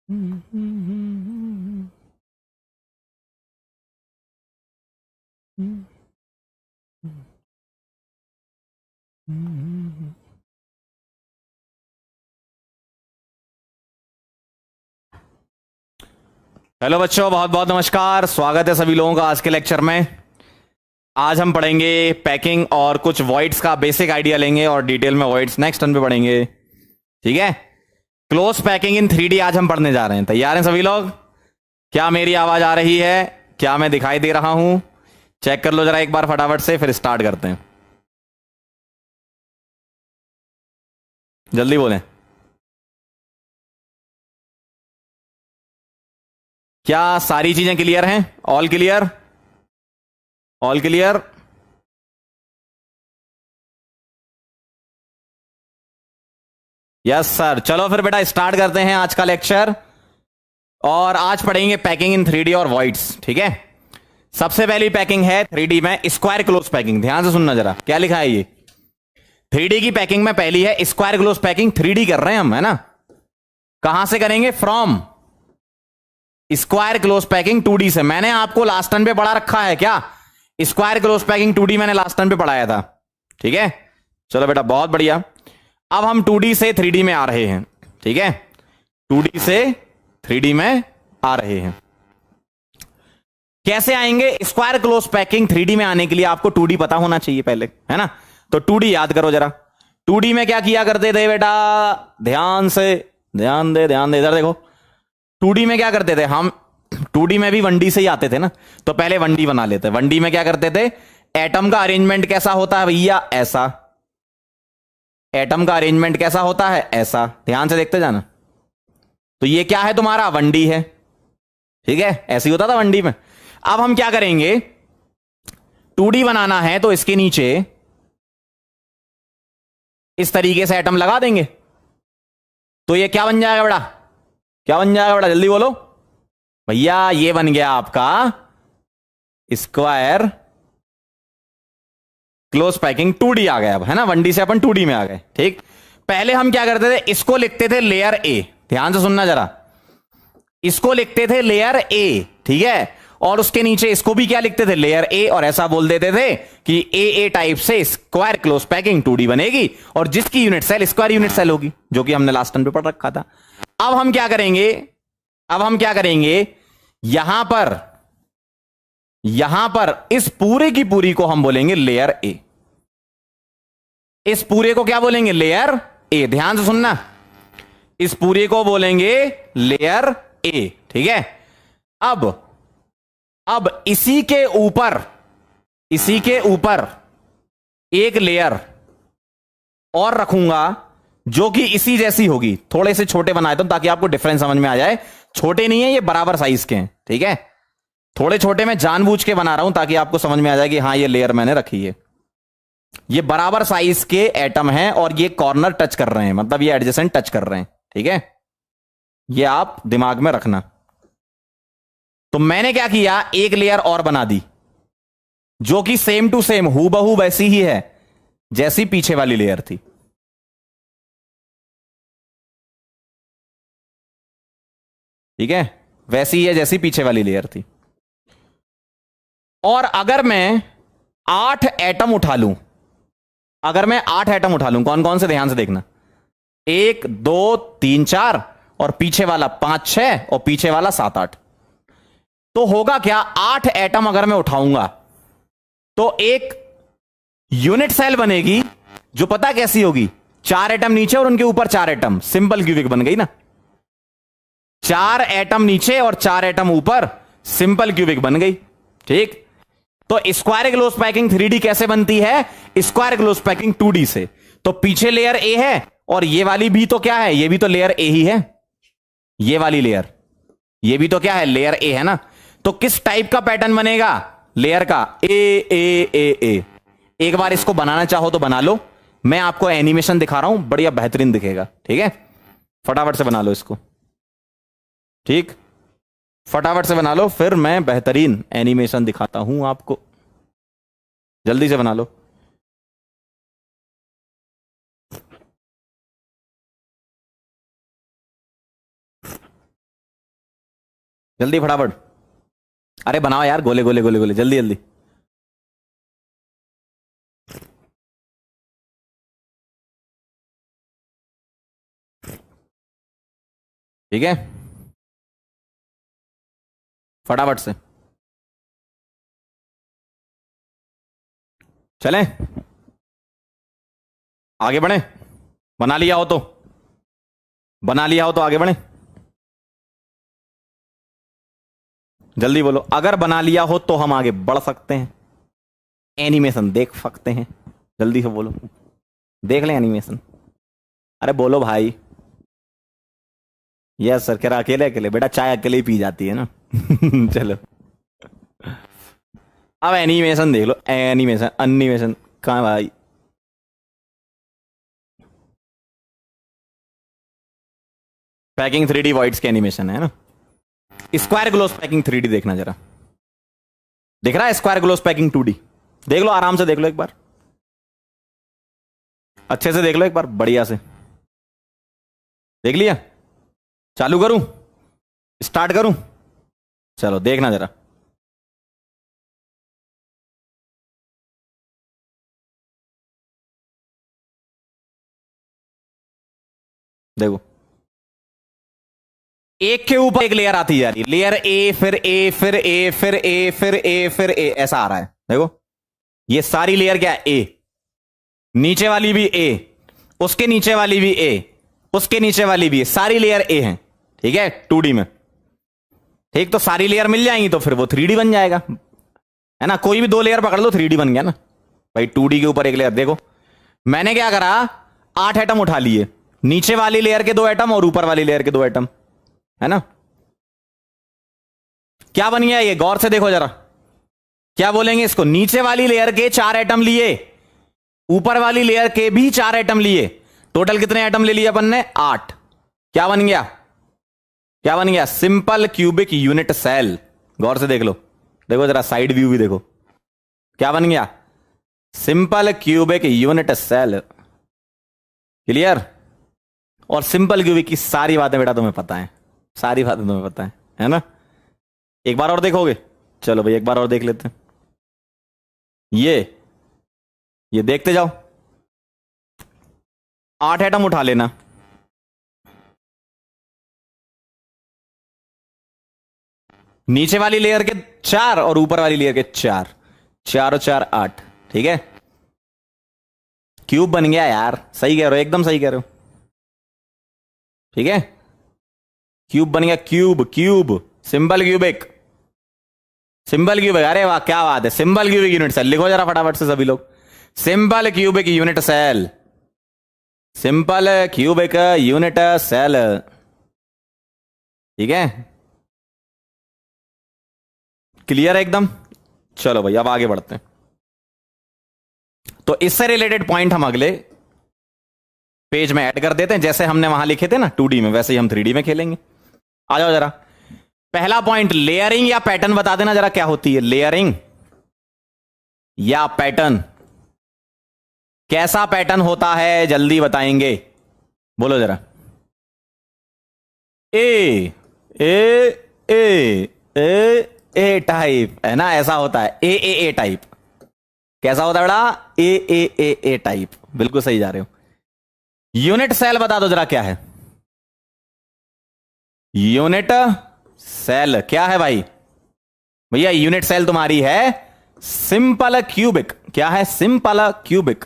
Hello बच्चों, बहुत बहुत नमस्कार। स्वागत है सभी लोगों का आज के लेक्चर में। आज हम पढ़ेंगे पैकिंग और कुछ वॉइड्स का बेसिक आइडिया लेंगे और डिटेल में वॉइड्स नेक्स्ट टर्न पे पढ़ेंगे। ठीक है। क्लोज पैकिंग इन 3D आज हम पढ़ने जा रहे हैं। तैयार हैं सभी लोग? क्या मेरी आवाज आ रही है? क्या मैं दिखाई दे रहा हूं? चेक कर लो जरा एक बार फटाफट से, फिर स्टार्ट करते हैं। जल्दी बोलें। क्या सारी चीजें क्लियर हैं? All clear? All clear? Yes sir. चलो फिर बेटा स्टार्ट करते हैं आज का लेक्चर। और आज पढ़ेंगे पैकिंग इन 3D और वॉइड्स। ठीक है। सबसे पहली पैकिंग है 3D में स्क्वायर क्लोज पैकिंग। ध्यान से सुनना जरा, क्या लिखा है ये। 3D की पैकिंग में पहली है स्क्वायर क्लोज पैकिंग। 3D कर रहे हैं हम, है ना। कहां से करेंगे? From square close packing 2D से। मैंने आपको लास्ट टर्न पे पढ़ा रखा है क्या? स्क्वायर क्लोज पैकिंग 2D मैंने लास्ट टर्न पे पढ़ाया था। ठीक है। चलो बेटा बहुत बढ़िया। अब हम 2D से 3D में आ रहे हैं। ठीक है। 2D से 3D में आ रहे हैं। कैसे आएंगे? स्क्वायर क्लोज पैकिंग 3D में आने के लिए आपको 2D पता होना चाहिए पहले, है ना। तो 2D याद करो जरा। 2D में क्या किया करते थे बेटा? ध्यान से, ध्यान दे, ध्यान दे, इधर देखो। 2D में क्या करते थे हम? 2D में भी 1D से ही आते थे ना। तो पहले 1D बना लेते। 1D में क्या करते थे? एटम का अरेंजमेंट कैसा होता है भैया? ऐसा। एटम का अरेंजमेंट कैसा होता है? ऐसा। ध्यान से देखते जाना। तो ये क्या है तुम्हारा? 1D है। ठीक है। ऐसे ही होता था 1D में। अब हम क्या करेंगे? 2D बनाना है तो इसके नीचे इस तरीके से एटम लगा देंगे। तो ये क्या बन जाएगा बेटा? क्या बन जाएगा बेटा? जल्दी बोलो भैया। ये बन गया आपका स्क्वायर क्लोज पैकिंग 2D आ गया अब, है ना। 1D से अपन 2D में आ गए। ठीक। पहले हम क्या करते थे? इसको लिखते थे लेयर ए। ध्यान से सुनना जरा। इसको लिखते थे लेयर ए। ठीक है। और उसके नीचे इसको भी क्या लिखते थे? Layer A. और ऐसा बोल देते थे कि ए टाइप से स्क्वायर क्लोज पैकिंग 2D बनेगी और जिसकी unit cell square unit cell होगी, जो कि हमने लास्ट टाइम पे पढ़ रखा था। अब हम क्या करेंगे? अब हम क्या करेंगे? यहां पर इस पूरे की पूरी को हम बोलेंगे लेयर ए। इस पूरे को क्या बोलेंगे? Layer A. ध्यान से सुनना। इस पूरे को बोलेंगे लेयर ए। ठीक है। अब इसी के ऊपर एक लेयर और रखूंगा जो कि इसी जैसी होगी। थोड़े से छोटे बनाए तो ताकि आपको डिफरेंस समझ में आ जाए। छोटे नहीं है ये, बराबर साइज के हैं। ठीक है। थोड़े छोटे मैं जानबूझ के बना रहा हूं ताकि आपको समझ में आ जाए कि हाँ ये लेयर मैंने रखी है। ये बराबर साइज के एटम हैं और ये कॉर्नर टच कर रहे हैं, मतलब ये एडजेसेंट टच कर रहे हैं। ठीक है। ये आप दिमाग में रखना। तो मैंने क्या किया? एक लेयर और बना दी जो कि सेम टू सेम हूबहू वैसी ही है जैसी पीछे वाली लेयर थी। ठीक है। वैसी ही है जैसी पीछे वाली लेयर थी। और अगर मैं 8 एटम उठा लूं, अगर मैं 8 एटम उठा लूं, कौन कौन से? ध्यान से देखना। 1 2 3 4 और पीछे वाला 5 6 और पीछे वाला 7 8। तो होगा क्या? 8 एटम अगर मैं उठाऊंगा तो एक यूनिट सेल बनेगी जो पता कैसी होगी? 4 एटम नीचे और उनके ऊपर 4 एटम। सिंपल क्यूबिक बन गई ना। 4 एटम नीचे और 4 एटम ऊपर, सिंपल क्यूबिक बन गई। ठीक। तो स्क्वायर क्लोज पैकिंग 3D कैसे बनती है? स्क्वायर क्लोज पैकिंग 2D से। तो पीछे लेयर ए है और ये वाली भी तो क्या है? ये भी तो लेयर ए ही है। ये वाली लेयर, ये भी तो क्या है? लेयर ए है ना। तो किस टाइप का पैटर्न बनेगा लेयर का? ए ए ए ए। एक बार इसको बनाना चाहो तो बना लो। मैं आपको एनिमेशन दिखा रहा हूं, बढ़िया बेहतरीन दिखेगा। ठीक है। फटाफट से बना लो इसको। ठीक। फटाफट से बना लो, फिर मैं बेहतरीन एनिमेशन दिखाता हूं आपको। जल्दी से बना लो। जल्दी फटाफट। अरे बनाओ यार, गोले गोले गोले गोले, जल्दी जल्दी। ठीक है, फटाफट से चलें, आगे बढ़े। बना लिया हो तो, बना लिया हो तो आगे बढ़े। जल्दी बोलो, अगर बना लिया हो तो हम आगे बढ़ सकते हैं, एनिमेशन देख सकते हैं। जल्दी से बोलो, देख लें एनिमेशन। अरे बोलो भाई। यस सर, कह रहा अकेले अकेले, बेटा चाय अकेले ही पी जाती है ना। चलो अब एनिमेशन देख लो, एनिमेशन एनिमेशन कहाँ भाई। पैकिंग 3D वॉइड्स के एनिमेशन है ना। स्क्वायर ग्लोस पैकिंग 3D देखना जरा, दिख रहा है? स्क्वायर ग्लोस पैकिंग 2D देख लो, आराम से देख लो एक बार, अच्छे से देख लो एक बार, बढ़िया से देख लिया। चालू करूं, स्टार्ट करूं? चलो देखना जरा। देखो, एक के ऊपर एक लेयर आती जा रही है, लेयर ए फिर ए फिर ए फिर ए फिर ए फिर ए, ऐसा आ रहा है। देखो ये सारी लेयर क्या है? ए, नीचे वाली भी ए, उसके नीचे वाली भी ए, उसके नीचे वाली भी ए, सारी लेयर ए है। ठीक है, 2D में। ठीक, तो सारी लेयर मिल जाएंगी तो फिर वो 3D बन जाएगा, है ना। कोई भी दो लेयर पकड़ लो, 3D बन गया ना भाई। 2D के ऊपर एक लेयर। देखो मैंने क्या करा, 8 एटम उठा लिए, नीचे वाली लेयर के 2 एटम और ऊपर वाली लेयर के 2 एटम, है ना। क्या बन गया ये, गौर से देखो जरा। क्या बोलेंगे इसको? नीचे वाली लेयर के 4 एटम लिए, ऊपर वाली लेयर के भी 4 एटम लिए, टोटल कितने एटम ले लिए अपन ने? 8। क्या बन गया? क्या बन गया? Simple cubic unit cell. गौर से देख लो, देखो जरा साइड व्यू भी देखो, क्या बन गया? Simple cubic unit cell. Clear? और सिंपल क्यूबिक की सारी बातें बेटा तुम्हें पता है, सारी बातें तुम्हें पता है ना। एक बार और देखोगे? चलो भाई एक बार और देख लेते हैं। ये देखते जाओ, 8 एटम उठा लेना, नीचे वाली लेयर के 4 और ऊपर वाली लेयर के 4, 4 और 4 8। ठीक है, क्यूब बन गया यार। सही कह रहे हो, एकदम सही कह रहे हो। ठीक है, क्यूब बन गया, cube cube, simple cubic, simple cubic. अरे वाह क्या बात है, सिंपल क्यूबिक यूनिट सेल। लिखो जरा फटाफट से सभी लोग, simple cubic unit cell, simple cubic unit cell. ठीक है, क्लियर है एकदम। चलो भाई अब आगे बढ़ते हैं। तो इससे रिलेटेड पॉइंट हम अगले पेज में ऐड कर देते हैं, जैसे हमने वहां लिखे थे ना 2D में, वैसे ही हम 3D में खेलेंगे। आ जाओ जरा, पहला पॉइंट लेयरिंग या पैटर्न बता देना जरा, क्या होती है लेयरिंग या पैटर्न? कैसा पैटर्न होता है जल्दी बताएंगे, बोलो जरा। ए ए ए ए ए टाइप, है ना, ऐसा होता है। ए टाइप कैसा होता है बेटा? ए टाइप, बिल्कुल सही जा रहे हो। यूनिट सेल बता दो जरा क्या है? यूनिट सेल क्या है भाई? भैया यूनिट सेल तुम्हारी है सिंपल क्यूबिक। क्या है? Simple cubic,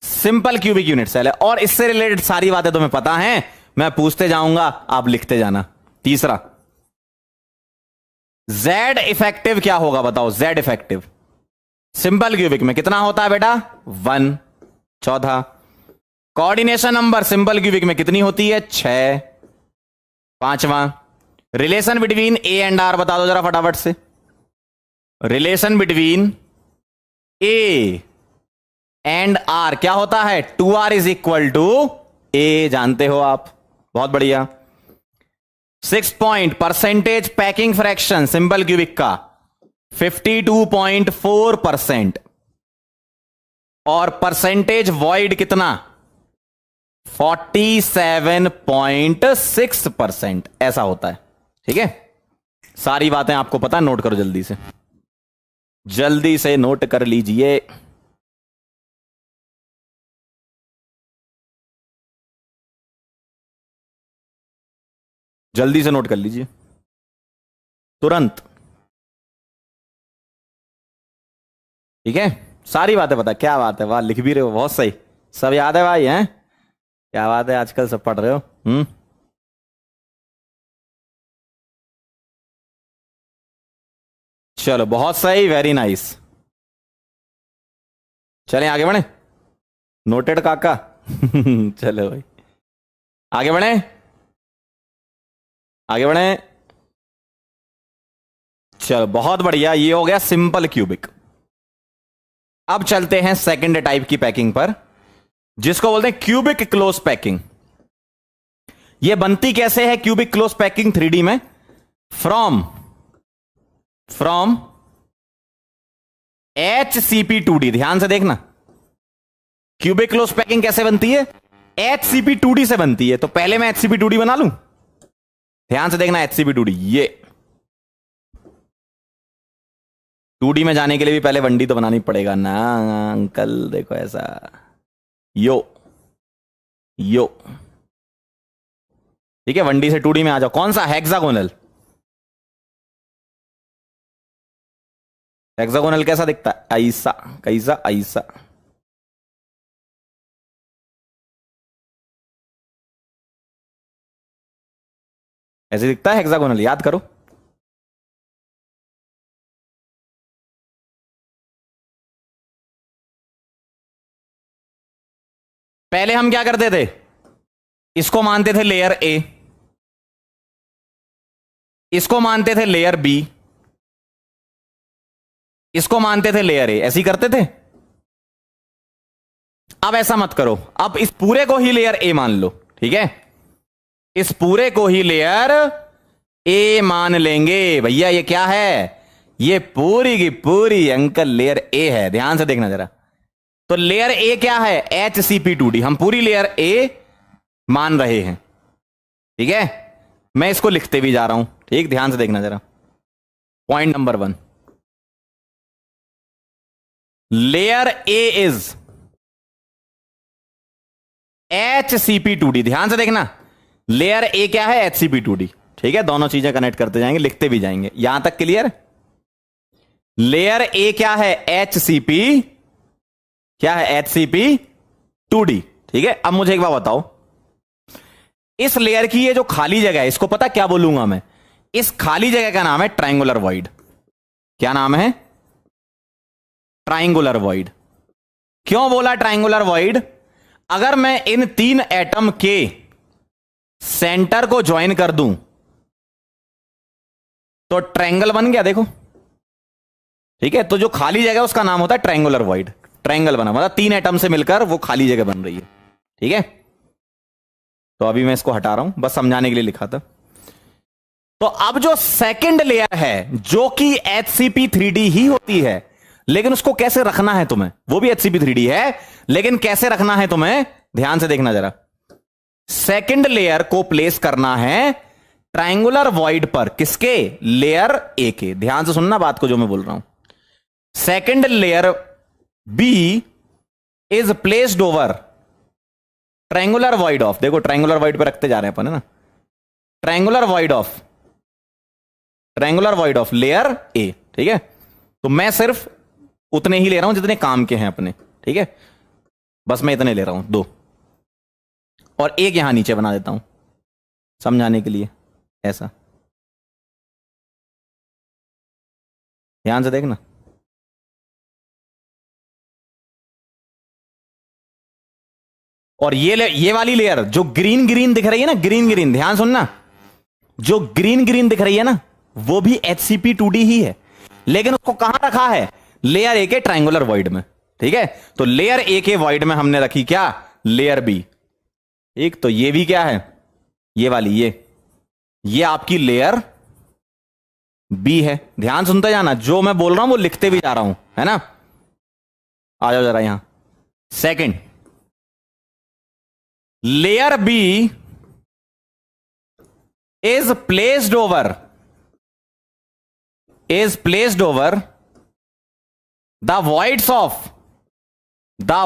simple cubic unit cell है। और इससे रिलेटेड सारी बातें तुम्हें पता हैं, मैं पूछते जाऊंगा, आप लिखते जाना। तीसरा, जेड इफेक्टिव क्या होगा बताओ? जेड इफेक्टिव सिंपल क्यूबिक में कितना होता है बेटा? 1। चौथा, कोऑर्डिनेशन नंबर सिंपल क्यूबिक में कितनी होती है? 6। पांचवा, relation between A and R बता दो जरा फटाफट से। Relation between A and R क्या होता है? 2r इज इक्वल टू ए, जानते हो आप, बहुत बढ़िया। 6 point, percentage packing fraction simple cubic का 52.4%, और परसेंटेज वॉइड कितना? 47.6%, ऐसा होता है। ठीक है, सारी बातें आपको पता, नोट करो जल्दी से, जल्दी से नोट कर लीजिए। जल्दी से नोट कर लीजिए तुरंत। ठीक है, सारी बातें पता, क्या बात है, वाह, लिख भी रहे हो, बहुत सही, सब याद है भाई, हैं? क्या बात है, आजकल सब पढ़ रहे हो। चलो बहुत सही, वेरी नाइस। चलें आगे बढ़े, नोटेड काका। चलो भाई आगे बढ़े, आगे बढ़े। चलो बहुत बढ़िया, ये हो गया सिंपल क्यूबिक। अब चलते हैं सेकंड टाइप की पैकिंग पर, जिसको बोलते हैं क्यूबिक क्लोज पैकिंग। ये बनती कैसे है क्यूबिक क्लोज पैकिंग 3D में? From HCP2D। ध्यान से देखना, क्यूबिक क्लोज पैकिंग कैसे बनती है? HCP2D से बनती है। तो पहले मैं HCP2D बना लूं, ध्यान से देखना, HCP2D, ये 2D में जाने के लिए भी पहले 1D तो बनानी पड़ेगा ना अंकल। देखो ऐसा, यो यो, ठीक है, 1D से 2D में आ जाओ। कौन सा? हेक्सागोनल। हेक्सागोनल कैसा दिखता है? ऐसा, कैसा? ऐसा। ऐसे दिखता है हेक्सागोनल, याद करो। पहले हम क्या करते थे? इसको मानते थे लेयर ए, इसको मानते थे लेयर बी, इसको मानते थे लेयर ए, ऐसे ही करते थे। अब ऐसा मत करो, अब इस पूरे को ही लेयर ए मान लो। ठीक है, इस पूरे को ही लेयर ए मान लेंगे। भैया ये क्या है? ये पूरी की पूरी अंकल लेयर ए है। ध्यान से देखना जरा, तो लेयर ए क्या है? HCP2D। हम पूरी लेयर ए मान रहे हैं। ठीक है, मैं इसको लिखते भी जा रहा हूं। ठीक, ध्यान से देखना जरा, point number 1, layer A is HCP2D। ध्यान से देखना, लेयर ए क्या है? HCP2D। ठीक है, दोनों चीजें कनेक्ट करते जाएंगे, लिखते भी जाएंगे। यहां तक क्लियर? लेयर ए क्या है? HCP, क्या है? HCP2D। ठीक है, अब मुझे एक बात बताओ, इस लेयर की ये जो खाली जगह है, इसको पता क्या बोलूंगा मैं? इस खाली जगह का नाम है ट्रायंगुलर वॉइड। क्या नाम है? Triangular void. क्यों बोला ट्रायंगुलर वॉइड? अगर मैं इन 3 एटम के सेंटर को ज्वाइन कर दूं तो ट्रायंगल बन गया, देखो। ठीक है, तो जो खाली जगह उसका नाम होता है ट्रायंगुलर वॉइड। ट्रायंगल बना मतलब 3 एटम से मिलकर वो खाली जगह बन रही है। ठीक है, तो अभी मैं इसको हटा रहा हूं, बस समझाने के लिए लिखा था। तो अब जो सेकंड लेयर है, जो कि HCP3D ही होती है, लेकिन उसको कैसे रखना है तुम्हें? वो भी HCP3D है, लेकिन कैसे रखना है तुम्हें? ध्यान से देखना जरा, सेकंड लेयर को प्लेस करना है ट्रायंगुलर वॉइड पर। किसके? लेयर ए के। ध्यान से सुनना बात को जो मैं बोल रहा हूं। Second layer B is placed over triangular void of, देखो ट्रायंगुलर वॉइड पे रखते जा रहे हैं अपन, है ना? Triangular void of layer A. ठीक है, तो मैं सिर्फ उतने ही ले रहा हूं जितने काम के हैं अपने। ठीक है, बस मैं इतने ले रहा हूं, 2, और एक यहां नीचे बना देता हूं समझाने के लिए, ऐसा। ध्यान से देखना, और ये वाली लेयर जो ग्रीन ग्रीन दिख रही है ना, ग्रीन ग्रीन, ध्यान सुनना, जो ग्रीन ग्रीन दिख रही है ना, वो भी HCP2D ही है, लेकिन उसको कहां रखा है? लेयर ए के ट्रायंगुलर वॉइड में। ठीक है, तो लेयर ए के वॉइड में हमने रखी क्या? Layer B. एक तो ये भी क्या है? ये वाली, ये आपकी लेयर बी है। ध्यान सुनते जाना, जो मैं बोल रहा हूं वो लिखते भी जा रहा हूं, है ना? आ जाओ जरा यहां। Second, layer B is placed over the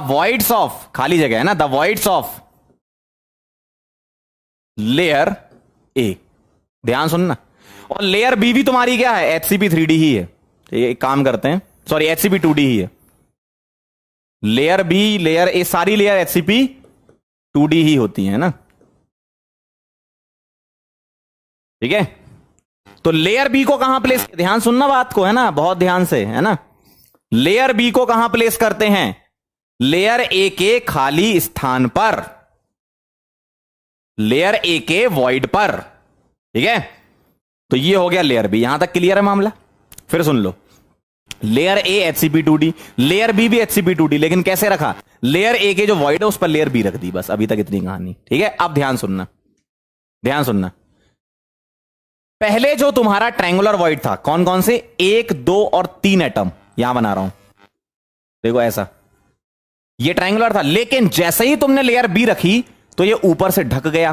voids of खाली जगह है ना, the voids of layer A. ध्यान सुनना। और लेयर बी भी तुम्हारी क्या है, HCP3D ही है। तो ये एक काम करते हैं, सॉरी HCP2D ही है। लेयर बी, लेयर ए, सारी लेयर HCP2D ही होती है ना, ठीक है। तो लेयर बी को कहां प्लेस, ध्यान सुनना बात को, है ना, बहुत ध्यान से, है ना। लेयर बी को कहां प्लेस करते हैं, लेयर ए के खाली स्थान पर, लेयर ए के वॉइड पर, ठीक है। तो ये हो गया लेयर बी। यहां तक क्लियर है मामला। फिर सुन लो, layer A HCP2D, layer B भी HCP2D, लेकिन कैसे रखा, लेयर ए के जो वॉइड है उस पर लेयर बी रख दी, बस। अभी तक इतनी कहानी, ठीक है। अब ध्यान सुनना, ध्यान सुनना। पहले जो तुम्हारा ट्रायंगुलर वॉइड था, कौन कौन से, 1, 2 और 3 एटम यहां बना रहा हूं, देखो ऐसा, ये ट्रायंगुलर था। लेकिन जैसे ही तुमने लेयर बी रखी तो ये ऊपर से ढक गया,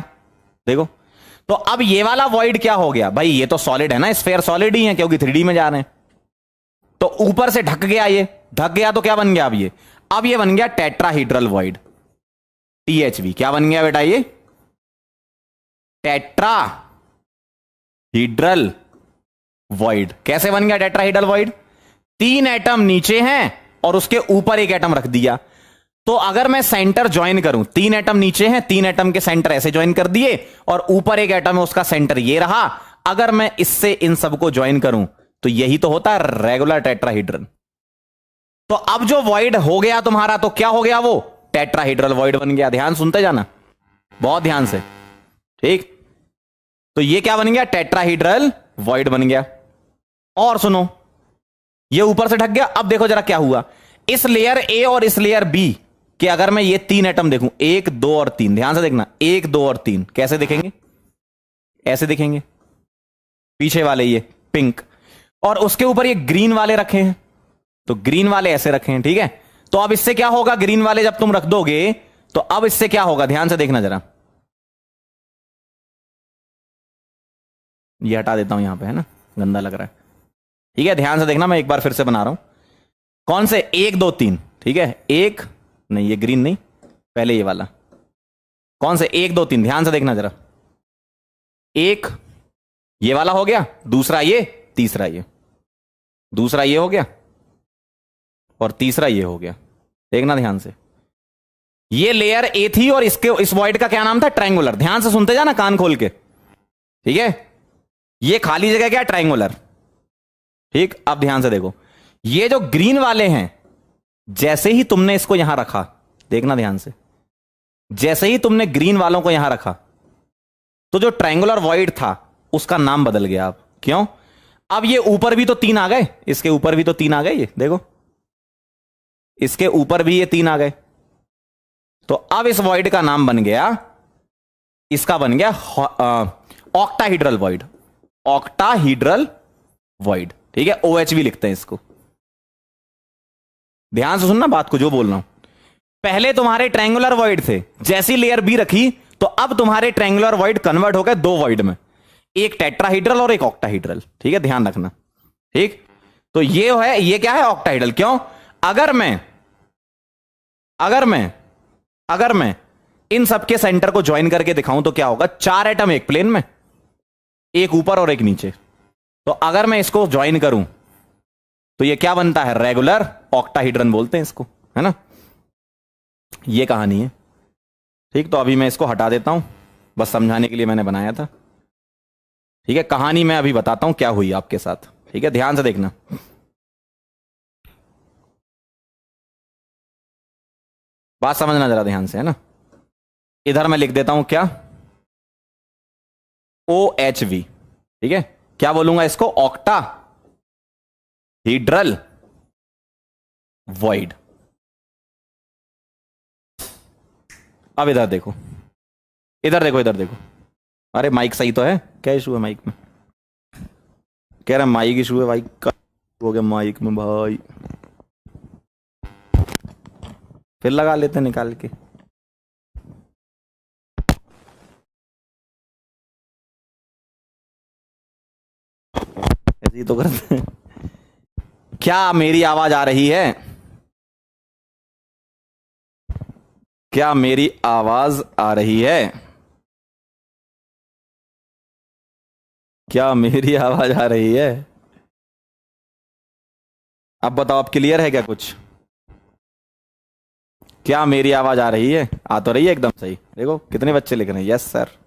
देखो। तो अब ये वाला वॉइड क्या हो गया भाई, ये तो सॉलिड है ना, स्फेयर सॉलिड ही है क्योंकि 3D में जा रहे हैं। तो ऊपर से ढक गया, ये ढक गया तो क्या बन गया अब ये बन गया टेट्राहीड्रल वॉइड, THV। क्या बन गया बेटा, ये टेट्राहीड्रल वॉइड। कैसे बन गया टेट्राहीड्रल वॉइड, 3 एटम नीचे हैं और उसके ऊपर एक एटम रख दिया। तो अगर मैं सेंटर ज्वाइन करूं, 3 एटम नीचे हैं, 3 एटम के सेंटर ऐसे ज्वाइन कर दिए और ऊपर एक एटम है, उसका सेंटर ये रहा। अगर मैं इससे इन सबको ज्वाइन करूं तो यही तो होता है रेगुलर टेट्राहीड्रल। तो अब जो वॉइड हो गया तुम्हारा, तो क्या हो गया, वो टेट्राहीड्रल वॉइड बन गया। ध्यान सुनते जाना बहुत ध्यान से, ठीक। तो ये क्या बन गया, टेट्राहीड्रल वॉइड बन गया। और सुनो, ये ऊपर से ढक गया। अब देखो जरा क्या हुआ, इस लेयर ए और इस लेयर बी कि अगर मैं ये 3 एटम देखूं, 1, 2 और 3, ध्यान से देखना, 1, 2 और 3 कैसे दिखेंगे, ऐसे दिखेंगे, पीछे वाले ये पिंक, और उसके ऊपर ये ग्रीन वाले रखे हैं, तो ग्रीन वाले ऐसे रखे हैं, ठीक है। तो अब इससे क्या होगा, ग्रीन वाले जब तुम रख दोगे तो अब इससे क्या होगा, ध्यान से देखना जरा, ये हटा देता हूं यहां पे, है ना, गंदा लग रहा है, ठीक है। ध्यान से देखना, मैं एक बार फिर से बना रहा हूं, कौन से, 1, 2, 3, ठीक है। एक नहीं, ये ग्रीन नहीं, पहले ये वाला, कौन से, 1, 2, 3, ध्यान से देखना जरा। एक ये वाला हो गया, दूसरा ये, तीसरा ये, दूसरा ये हो गया और तीसरा ये हो गया। देखना ध्यान से, ये लेयर ए थी और इस वॉइड का क्या नाम था, ट्रायंगुलर। ध्यान से सुनते जाना कान खोल के, ठीक है। ये खाली जगह क्या, ट्रायंगुलर, ठीक। अब ध्यान से देखो, ये जो ग्रीन वाले हैं, जैसे ही तुमने इसको यहां रखा, देखना ध्यान से, जैसे ही तुमने ग्रीन वालों को यहां रखा तो जो ट्रायंगुलर वॉइड था उसका नाम बदल गया। अब क्यों, अब ये ऊपर भी तो 3 आ गए, इसके ऊपर भी तो 3 आ गए, ये देखो, इसके ऊपर भी ये 3 आ गए। तो अब इस वॉइड का नाम बन गया, इसका बन गया ऑक्टाहीड्रल वॉइड, ऑक्टाहीड्रल वॉइड, ठीक है। OHV लिखते हैं इसको। ध्यान से सुनना बात को जो बोल रहा हूं, पहले तुम्हारे ट्रायंगुलर वॉइड थे, जैसी लेयर बी रखी तो अब तुम्हारे ट्रायंगुलर वॉइड कन्वर्ट हो गए 2 वॉइड में, एक टेट्राहीड्रल और एक ऑक्टाहीड्रल, ठीक है। ध्यान रखना, ठीक। तो ये है, ये क्या है, ऑक्टाहीड्रल। क्यों, अगर मैं इन सबके सेंटर को ज्वाइन करके दिखाऊं तो क्या होगा, 4 एटम एक प्लेन में, एक ऊपर और एक नीचे। तो अगर मैं इसको ज्वाइन करूं तो ये क्या बनता है, रेगुलर ऑक्टाहीड्रन बोलते हैं इसको, है ना। ये कहानी है, ठीक। तो अभी मैं इसको हटा देता हूं, बस समझाने के लिए मैंने बनाया था, ठीक है। कहानी मैं अभी बताता हूं क्या हुई आपके साथ, ठीक है। ध्यान से देखना, बात समझना जरा ध्यान से, है ना। इधर मैं लिख देता हूं क्या, OHV, ठीक है। क्या बोलूंगा इसको, ऑक्टाहीड्रल वॉइड। अब इधर देखो, इधर देखो, इधर देखो। अरे माइक सही तो है, क्या इशू है माइक में, कह रहा माइक इशू है भाई, हो गया माइक में भाई, फिर लगा लेते निकाल के। ये तो करते हैं। क्या मेरी आवाज आ रही है? क्या मेरी आवाज आ रही है? क्या मेरी आवाज आ रही है? अब बताओ, अब क्लियर है क्या कुछ? क्या मेरी आवाज आ रही है? आ तो रही है एकदम सही। देखो कितने बच्चे लिख रहे हैं यस सर।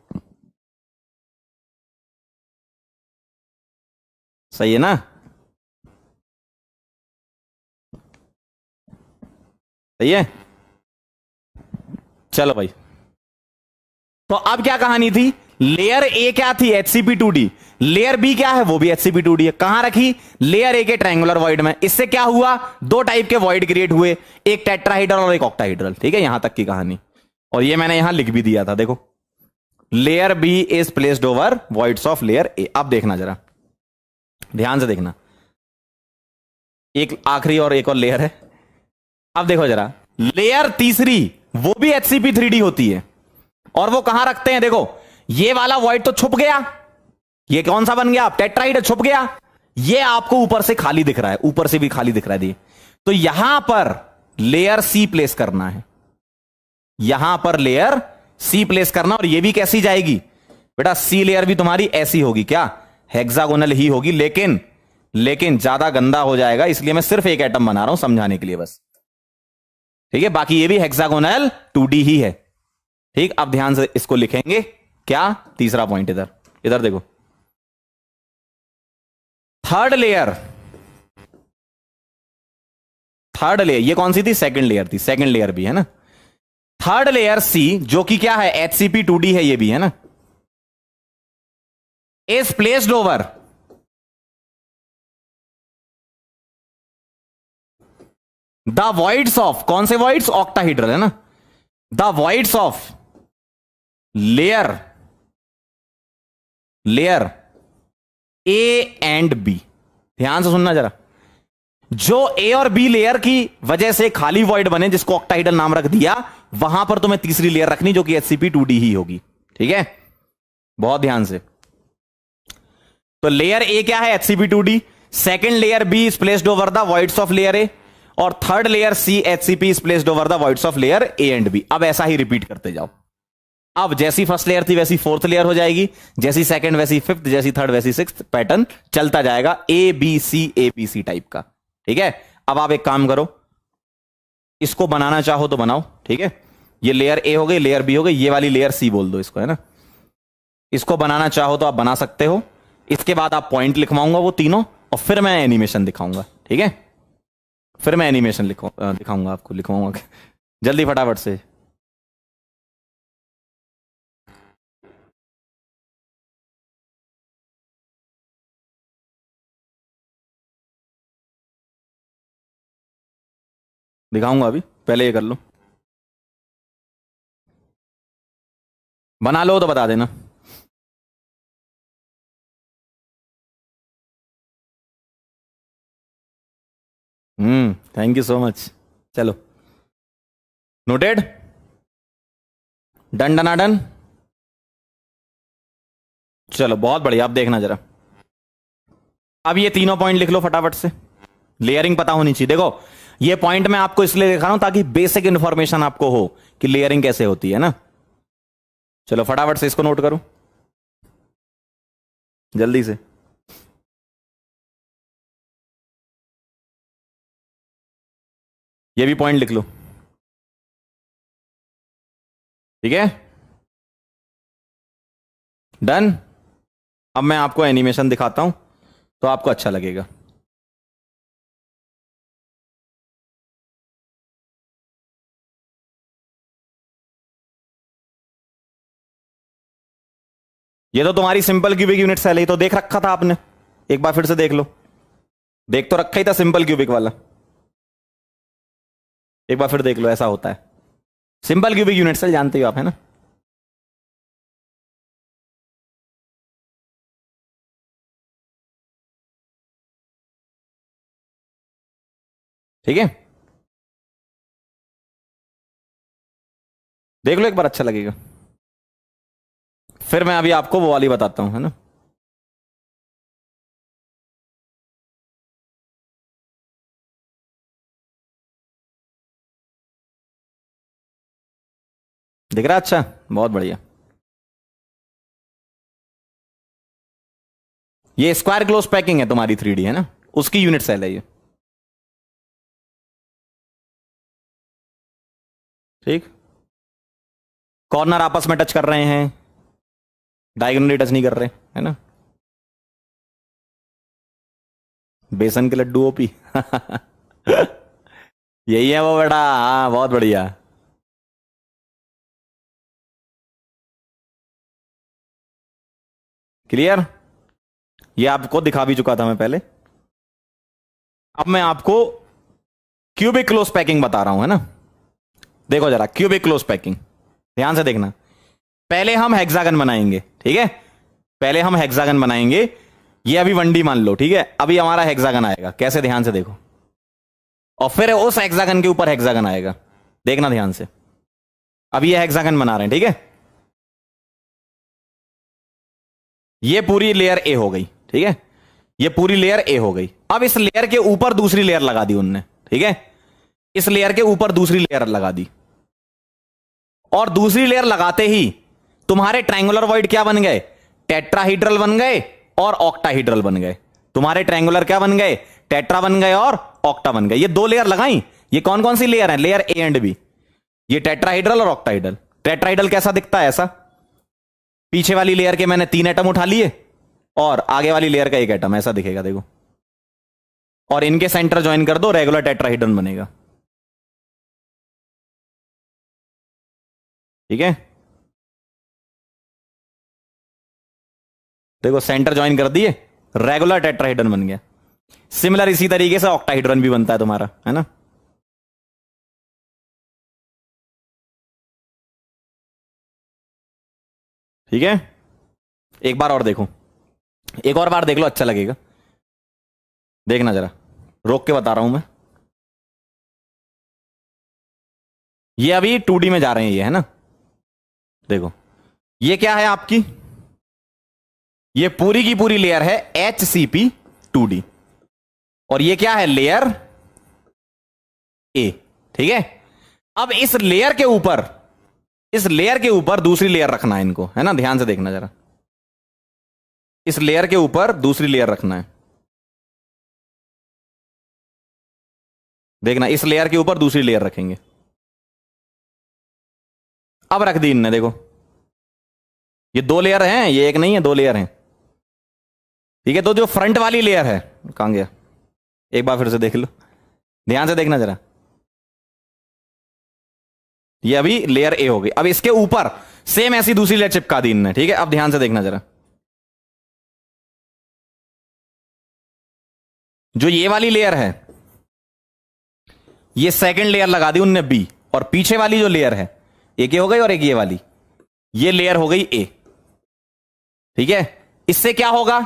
सही है ना? सही है। चलो भाई, तो अब क्या कहानी थी? लेयर ए क्या थी? HCP2D। लेयर बी क्या है? वो भी HCP2D है। कहां रखी? लेयर ए के ट्रायंगुलर वॉइड में। इससे क्या हुआ? दो टाइप के वॉइड क्रिएट हुए, एक टेट्राहेड्रल और एक ऑक्टाहेड्रल। ठीक है, यहां तक की कहानी। और ये मैंने यहां लिख भी दिया था, देखो। Layer B is placed over voids of layer A. अब देखना जरा, ध्यान से देखना। एक आखिरी और एक और लेयर है। अब देखो जरा, लेयर तीसरी वो भी HCP3D होती है। और वो कहां रखते हैं? देखो, ये वाला वॉइड तो छुप गया। ये कौन सा बन गया? टेट्राइड छुप गया। ये आपको ऊपर से खाली दिख रहा है, ऊपर से भी खाली दिख रहा है। तो यहां पर लेयर सी प्लेस करना है। यहां पर लेयर सी प्लेस करना। और ये भी कैसी जाएगी बेटा? सी लेयर भी तुम्हारी ऐसी होगी। क्या? हेक्सागोनल ही होगी। लेकिन ज्यादा गंदा हो जाएगा, इसलिए मैं सिर्फ एक एटम बना रहा हूं समझाने के लिए बस। ठीक है, बाकी ये भी हेक्सागोनल 2D ही है। ठीक, अब ध्यान से इसको लिखेंगे। क्या? तीसरा पॉइंट इधर, इधर देखो। थर्ड लेयर, ये कौन सी थी? सेकंड लेयर थी। सेकंड लेयर भी है ना। थर्ड लेयर सी, जो कि क्या है? HCP2D है, ये भी है ना। Is placed over the voids of, कौन से वॉइड्स? ऑक्टाहीड्रल है ना। The voids of layer A and B. ध्यान से सुनना जरा। जो ए और बी लेयर की वजह से खाली वॉइड बने, जिसको ऑक्टाहीड्रल नाम रख दिया, वहां पर तुम्हें तीसरी लेयर रखनी, जो कि HCP2D ही होगी। ठीक है, बहुत ध्यान से। तो लेयर ए क्या है? HCP2D। Second layer B is placed over the voids of layer A. और third layer C HCP is placed over the voids of layer A and B. अब ऐसा ही रिपीट करते जाओ। अब जैसी फर्स्ट लेयर थी वैसी फोर्थ लेयर हो जाएगी, जैसी सेकंड वैसी फिफ्थ, जैसी थर्ड वैसी सिक्स्थ। पैटर्न चलता जाएगा ABC टाइप का। ठीक है, अब आप एक काम करो, इसको बनाना चाहो तो बनाओ। ठीक है, ये लेयर ए हो गई, लेयर बी हो गई, ये वाली लेयर सी बोल दो इसको, है ना। इसको बनाना चाहो तो आप बना सकते हो। इसके बाद आप पॉइंट लिखवाऊंगा वो तीनों, और फिर मैं एनिमेशन दिखाऊंगा। ठीक है, फिर मैं एनिमेशन दिखाऊंगा आपको, लिखवाऊंगा। जल्दी फटाफट से। दिखाऊंगा अभी, पहले ये कर लो। बना लो तो बता देना। Thank you so much. चलो, नोटेड। डन डना डन। चलो बहुत बढ़िया, अब देखना जरा। अब ये तीनों पॉइंट लिख लो फटाफट से। लेयरिंग पता होनी चाहिए। देखो, ये पॉइंट मैं आपको इसलिए दिखा रहा हूं ताकि बेसिक इंफॉर्मेशन आपको हो कि लेयरिंग कैसे होती है ना। चलो फटाफट से इसको नोट करो, जल्दी से। ये भी पॉइंट लिख लो। ठीक है, डन। अब मैं आपको एनिमेशन दिखाता हूं तो आपको अच्छा लगेगा। ये तो तुम्हारी सिंपल क्यूबिक यूनिट सेल है, तो देख रखा था आपने। एक बार फिर से देख लो। देख तो रखा ही था सिंपल क्यूबिक वाला। एक बार फिर देख लो, ऐसा होता है। सिंपल क्यूबिक यूनिट सेल जानते हो आप, है ना। ठीक है, देख लो एक बार, अच्छा लगेगा। फिर मैं अभी आपको वो वाली बताता हूं, है ना। दिख रहा है? अच्छा, बहुत बढ़िया। ये स्क्वायर क्लोज पैकिंग है तुम्हारी 3D, है ना, उसकी यूनिट सेल है ये। ठीक, कॉर्नर आपस में टच कर रहे हैं, डायगोनली टच नहीं कर रहे, है ना। बेसन के लड्डू ओपी यही है वो बेटा, हाँ बहुत बढ़िया। क्लियर? ये आपको दिखा भी चुका था मैं पहले। अब मैं आपको क्यूबिक क्लोज पैकिंग बता रहा हूं, है ना। देखो जरा, क्यूबिक क्लोज पैकिंग ध्यान से देखना। पहले हम हेक्सागन बनाएंगे, ठीक है, पहले हम हेक्सागन बनाएंगे। ये अभी 1D मान लो, ठीक है, अभी हमारा हेक्सागन आएगा, कैसे, ध्यान से देखो। और फिर उस हेक्सागन के ऊपर हेक्सागन आएगा, देखना ध्यान से। अभी ये हेक्सागन बना रहे हैं, ठीक है। ये पूरी लेयर ए हो गई, ठीक है, ये पूरी लेयर ए हो गई। अब इस लेयर के ऊपर दूसरी लेयर लगा दी उनने, ठीक है, इस लेयर के ऊपर दूसरी लेयर लगा दी। और दूसरी लेयर लगाते ही तुम्हारे ट्रायंगुलर वॉइड क्या बन गए, टेट्राहीड्रल बन गए और ऑक्टाहीड्रल बन गए। तुम्हारे ट्रायंगुलर क्या बन गए, टेट्रा बन गए और ऑक्टा बन गए। ये दो लेयर लगाई, ये कौन कौन सी लेयर है, लेयर ए एंड बी। ये टेट्राहीड्रल और ऑक्टाहीड्रल। टेट्राहीड्रल कैसा दिखता है, ऐसा, पीछे वाली लेयर के मैंने 3 एटम उठा लिए और आगे वाली लेयर का 1 एटम, ऐसा दिखेगा देखो। और इनके सेंटर ज्वाइन कर दो, रेगुलर टेट्राहीड्रल बनेगा, ठीक है। देखो सेंटर ज्वाइन कर दिए, रेगुलर टेट्राहीड्रल बन गया। सिमिलर इसी तरीके से ऑक्टाहीड्रल भी बनता है तुम्हारा, है ना। ठीक है, एक बार और देखो, एक और बार देख लो, अच्छा लगेगा। देखना जरा, रोक के बता रहा हूं मैं। ये अभी 2D में जा रहे हैं ये, है ना। देखो ये क्या है आपकी, ये पूरी की पूरी लेयर है HCP2D। और ये क्या है, लेयर ए, ठीक है। अब इस लेयर के ऊपर, इस लेयर के ऊपर दूसरी लेयर रखना है इनको, है ना, ध्यान से देखना जरा। इस लेयर के ऊपर दूसरी लेयर रखना है, देखना, इस लेयर के ऊपर दूसरी लेयर रखेंगे। अब रख दी इनने, देखो ये 2 लेयर हैं, ये एक नहीं है, 2 लेयर हैं, ठीक है। तो जो फ्रंट वाली लेयर है, कहां गया, एक बार फिर से देख लो, ध्यान से देखना जरा। ये अभी लेयर ए हो गई। अब इसके ऊपर सेम ऐसी दूसरी लेयर चिपका दी इनने, ठीक है। अब ध्यान से देखना जरा, जो ये वाली लेयर है, ये सेकंड लेयर लगा दी उनने बी, और पीछे वाली जो लेयर है, एक ये हो गई और एक ये वाली, ये लेयर हो गई ए, ठीक है। इससे क्या होगा,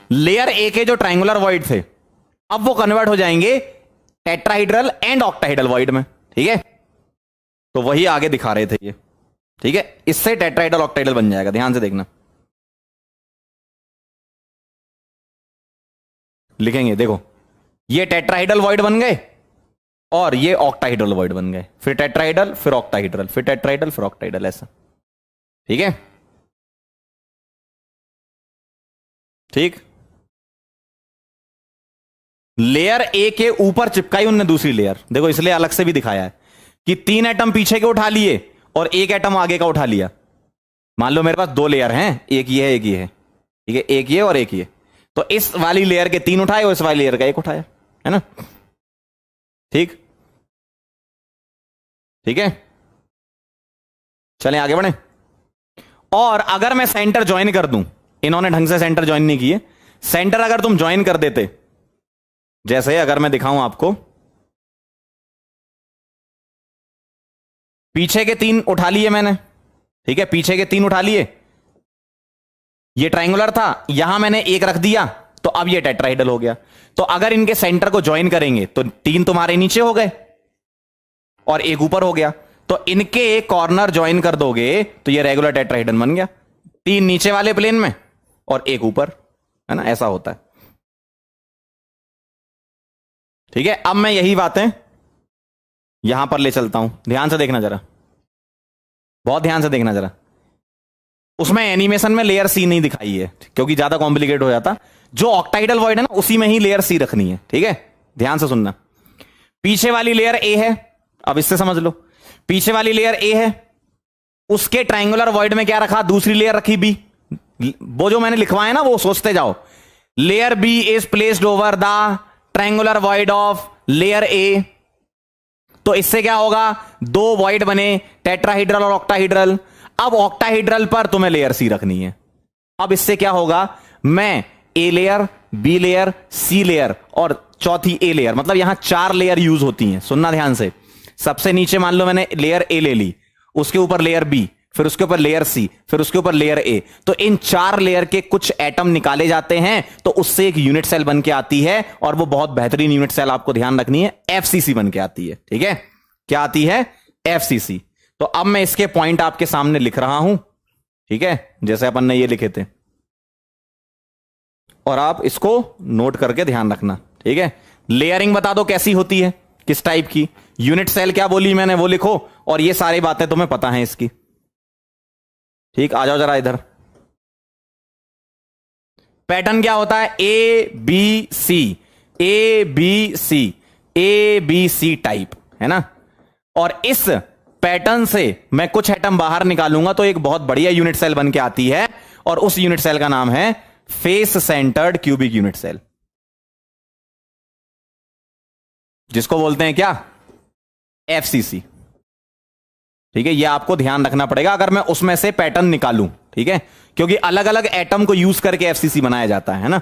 लेयर ए के जो ट्रायंगुलर वॉइड थे, अब वो कन्वर्ट हो जाएंगे टेट्राहीड्रल एंड ऑक्टाहीड्रल वॉइड में, ठीक है। तो वही आगे दिखा रहे थे ये, ठीक है। इससे टेट्राहीड्रल ऑक्टाहीड्रल बन जाएगा, ध्यान से देखना। लिखेंगे, देखो ये टेट्राहीड्रल वॉइड बन गए और ये ऑक्टाहीड्रल वॉइड बन गए, फिर टेट्राहीड्रल, फिर ऑक्टाहीड्रल, फिर टेट्राहीड्रल, फिर ऑक्टाहीड्रल, ऐसा, ठीक है। ठीक, लेयर ए के ऊपर चिपकाई उनने दूसरी लेयर, देखो इसलिए अलग से भी दिखाया है कि 3 एटम पीछे के उठा लिए और 1 एटम आगे का उठा लिया। मान लो मेरे पास 2 लेयर हैं, एक ये है एक ये है, ठीक है, एक ये और एक ये। तो इस वाली लेयर के 3 उठाए और इस वाली लेयर का 1 उठाया, है ना। ठीक, ठीक है, चलें आगे बढ़े। और अगर मैं सेंटर ज्वाइन कर दूं, इन्होंने ढंग से सेंटर ज्वाइन नहीं किए, सेंटर अगर तुम ज्वाइन कर देते, जैसे अगर मैं दिखाऊं आपको, पीछे के 3 उठा लिए मैंने, ठीक है, पीछे के 3 उठा लिए, ये ट्रायंगुलर था, यहां मैंने 1 रख दिया, तो अब ये टेट्राहीड्रल हो गया। तो अगर इनके सेंटर को ज्वाइन करेंगे तो 3 तुम्हारे नीचे हो गए और 1 ऊपर हो गया। तो इनके कॉर्नर ज्वाइन कर दोगे तो ये रेगुलर टेट्राहीड्रल बन गया, 3 नीचे वाले प्लेन में और 1 ऊपर, है ना, ऐसा होता है, ठीक है। अब मैं यही बातें यहां पर ले चलता हूं, ध्यान से देखना जरा। बहुत ध्यान से देखना जरा, उसमें एनिमेशन में लेयर सी नहीं दिखाई है क्योंकि ज्यादा कॉम्प्लिकेट हो जाता। जो ऑक्टाइडल वॉइड है ना उसी में ही लेयर सी रखनी है, ठीक है, ध्यान से सुनना। पीछे वाली लेयर ए है, अब इससे समझ लो, पीछे वाली लेयर ए है, उसके ट्राइंगुलर वॉइड में क्या रखा, दूसरी लेयर रखी बी। वो जो मैंने लिखवाया ना वो सोचते जाओ। Layer B is placed over the triangular void of layer A. तो इससे क्या होगा, दो वॉइड बने, टेट्राहीड्रल और ऑक्टाहीड्रल। अब ऑक्टाहीड्रल पर तुम्हें लेयर सी रखनी है। अब इससे क्या होगा, मैं A layer, B layer, C layer और चौथी ए लेयर, मतलब यहां 4 लेयर यूज होती हैं, सुनना ध्यान से। सबसे नीचे मान लो मैंने लेयर ए ले ली, उसके ऊपर लेयर बी, फिर उसके ऊपर लेयर सी, फिर उसके ऊपर लेयर ए। तो इन 4 लेयर के कुछ एटम निकाले जाते हैं तो उससे एक यूनिट सेल बन के आती है, और वो बहुत बेहतरीन यूनिट सेल आपको ध्यान रखनी है, एफसीसी बन के आती है। ठीक है, क्या आती है, एफसीसी। तो अब मैं इसके पॉइंट आपके सामने लिख रहा हूं, ठीक है, जैसे अपन ने ये लिखे थे, और आप इसको नोट करके ध्यान रखना। ठीक है, लेयरिंग बता दो कैसी होती है, किस टाइप की, यूनिट सेल क्या बोली मैंने वो लिखो, और ये सारी बातें तुम्हें पता हैं इसकी। ठीक, आ जाओ जरा इधर। पैटर्न क्या होता है, A B C, A B C, A B C type, है ना। और इस पैटर्न से मैं कुछ एटम बाहर निकालूंगा तो एक बहुत बढ़िया यूनिट सेल बन के आती है, और उस यूनिट सेल का नाम है face centred cubic unit cell, जिसको बोलते हैं क्या, एफसीसी। ठीक है, ये आपको ध्यान रखना पड़ेगा अगर मैं उसमें से पैटर्न निकालूं, ठीक है, क्योंकि अलग अलग एटम को यूज करके एफसीसी बनाया जाता है ना।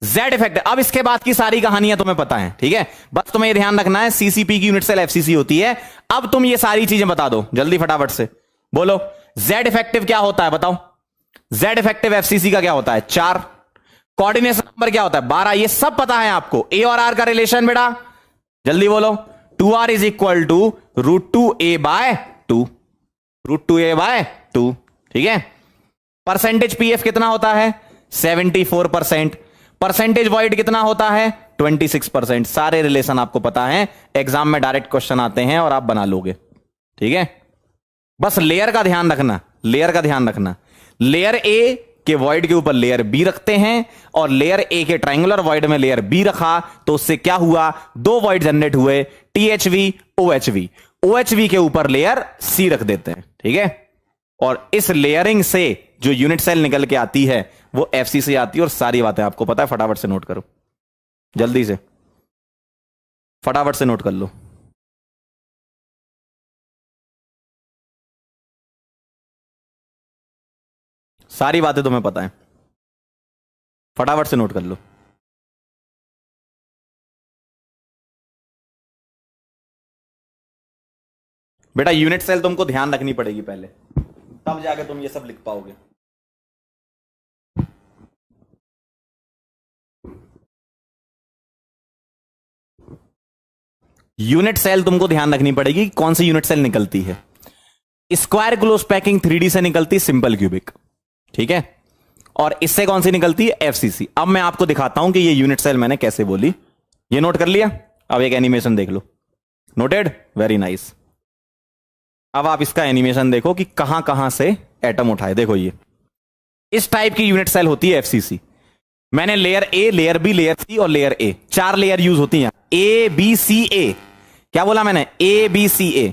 जेड इफेक्ट, अब इसके बाद की सारी कहानियां तुम्हें पता है, ठीक है, बस तुम्हें ये ध्यान रखना है सीसीपी की यूनिट सेल एफसीसी होती है। अब तुम ये सारी चीजें बता दो जल्दी फटाफट से, बोलो जेड इफेक्टिव क्या होता है, बताओ। जेड इफेक्टिव एफसीसी का क्या होता है, 4। कोऑर्डिनेशन नंबर क्या होता है, 12। ये सब पता है आपको। ए और आर का रिलेशन बेटा, जल्दी बोलो, 2r is equal to √2a/2, √2a/2, ठीक है। परसेंटेज पीएफ कितना होता है, 74%। परसेंटेज वॉइड कितना होता है, 26%। सारे रिलेशन आपको पता है, एग्जाम में डायरेक्ट क्वेश्चन आते हैं और आप बना लोगे, ठीक है। बस लेयर का ध्यान रखना, लेयर का ध्यान रखना। लेयर ए के वॉइड के ऊपर लेयर बी रखते हैं, और लेयर ए के ट्राइंगुलर वॉइड में लेयर बी रखा तो उससे क्या हुआ, 2 वॉइड जनरेट हुए, टीएचवी ओएचवी। ओएचवी के ऊपर लेयर सी रख देते हैं, ठीक है। और इस लेयरिंग से जो यूनिट सेल निकल के आती है वो एफसी से आती है, और सारी बातें आपको पता है, फटाफट से नोट करो, जल्दी से फटाफट से नोट कर लो। सारी बातें तुम्हें पता है, फटाफट से नोट कर लो। बेटा यूनिट सेल तुमको ध्यान रखनी पड़ेगी पहले, तब जाके तुम ये सब लिख पाओगे। यूनिट सेल तुमको ध्यान रखनी पड़ेगी, कौन सी यूनिट सेल निकलती है। स्क्वायर क्लोज पैकिंग 3D से निकलती सिंपल क्यूबिक, ठीक है, और इससे कौन सी निकलती है, एफसीसी। अब मैं आपको दिखाता हूं कि ये यूनिट सेल मैंने कैसे बोली। ये नोट कर लिया, अब एक एनिमेशन देख लो। Noted, very nice. अब आप इसका एनिमेशन देखो कि कहां कहां से एटम उठाए। देखो ये इस टाइप की यूनिट सेल होती है एफसीसी। मैंने layer A, layer B, layer C और लेयर ए, 4 लेयर यूज होती हैं। ए बी सी ए, क्या बोला मैंने, ए बी सी ए।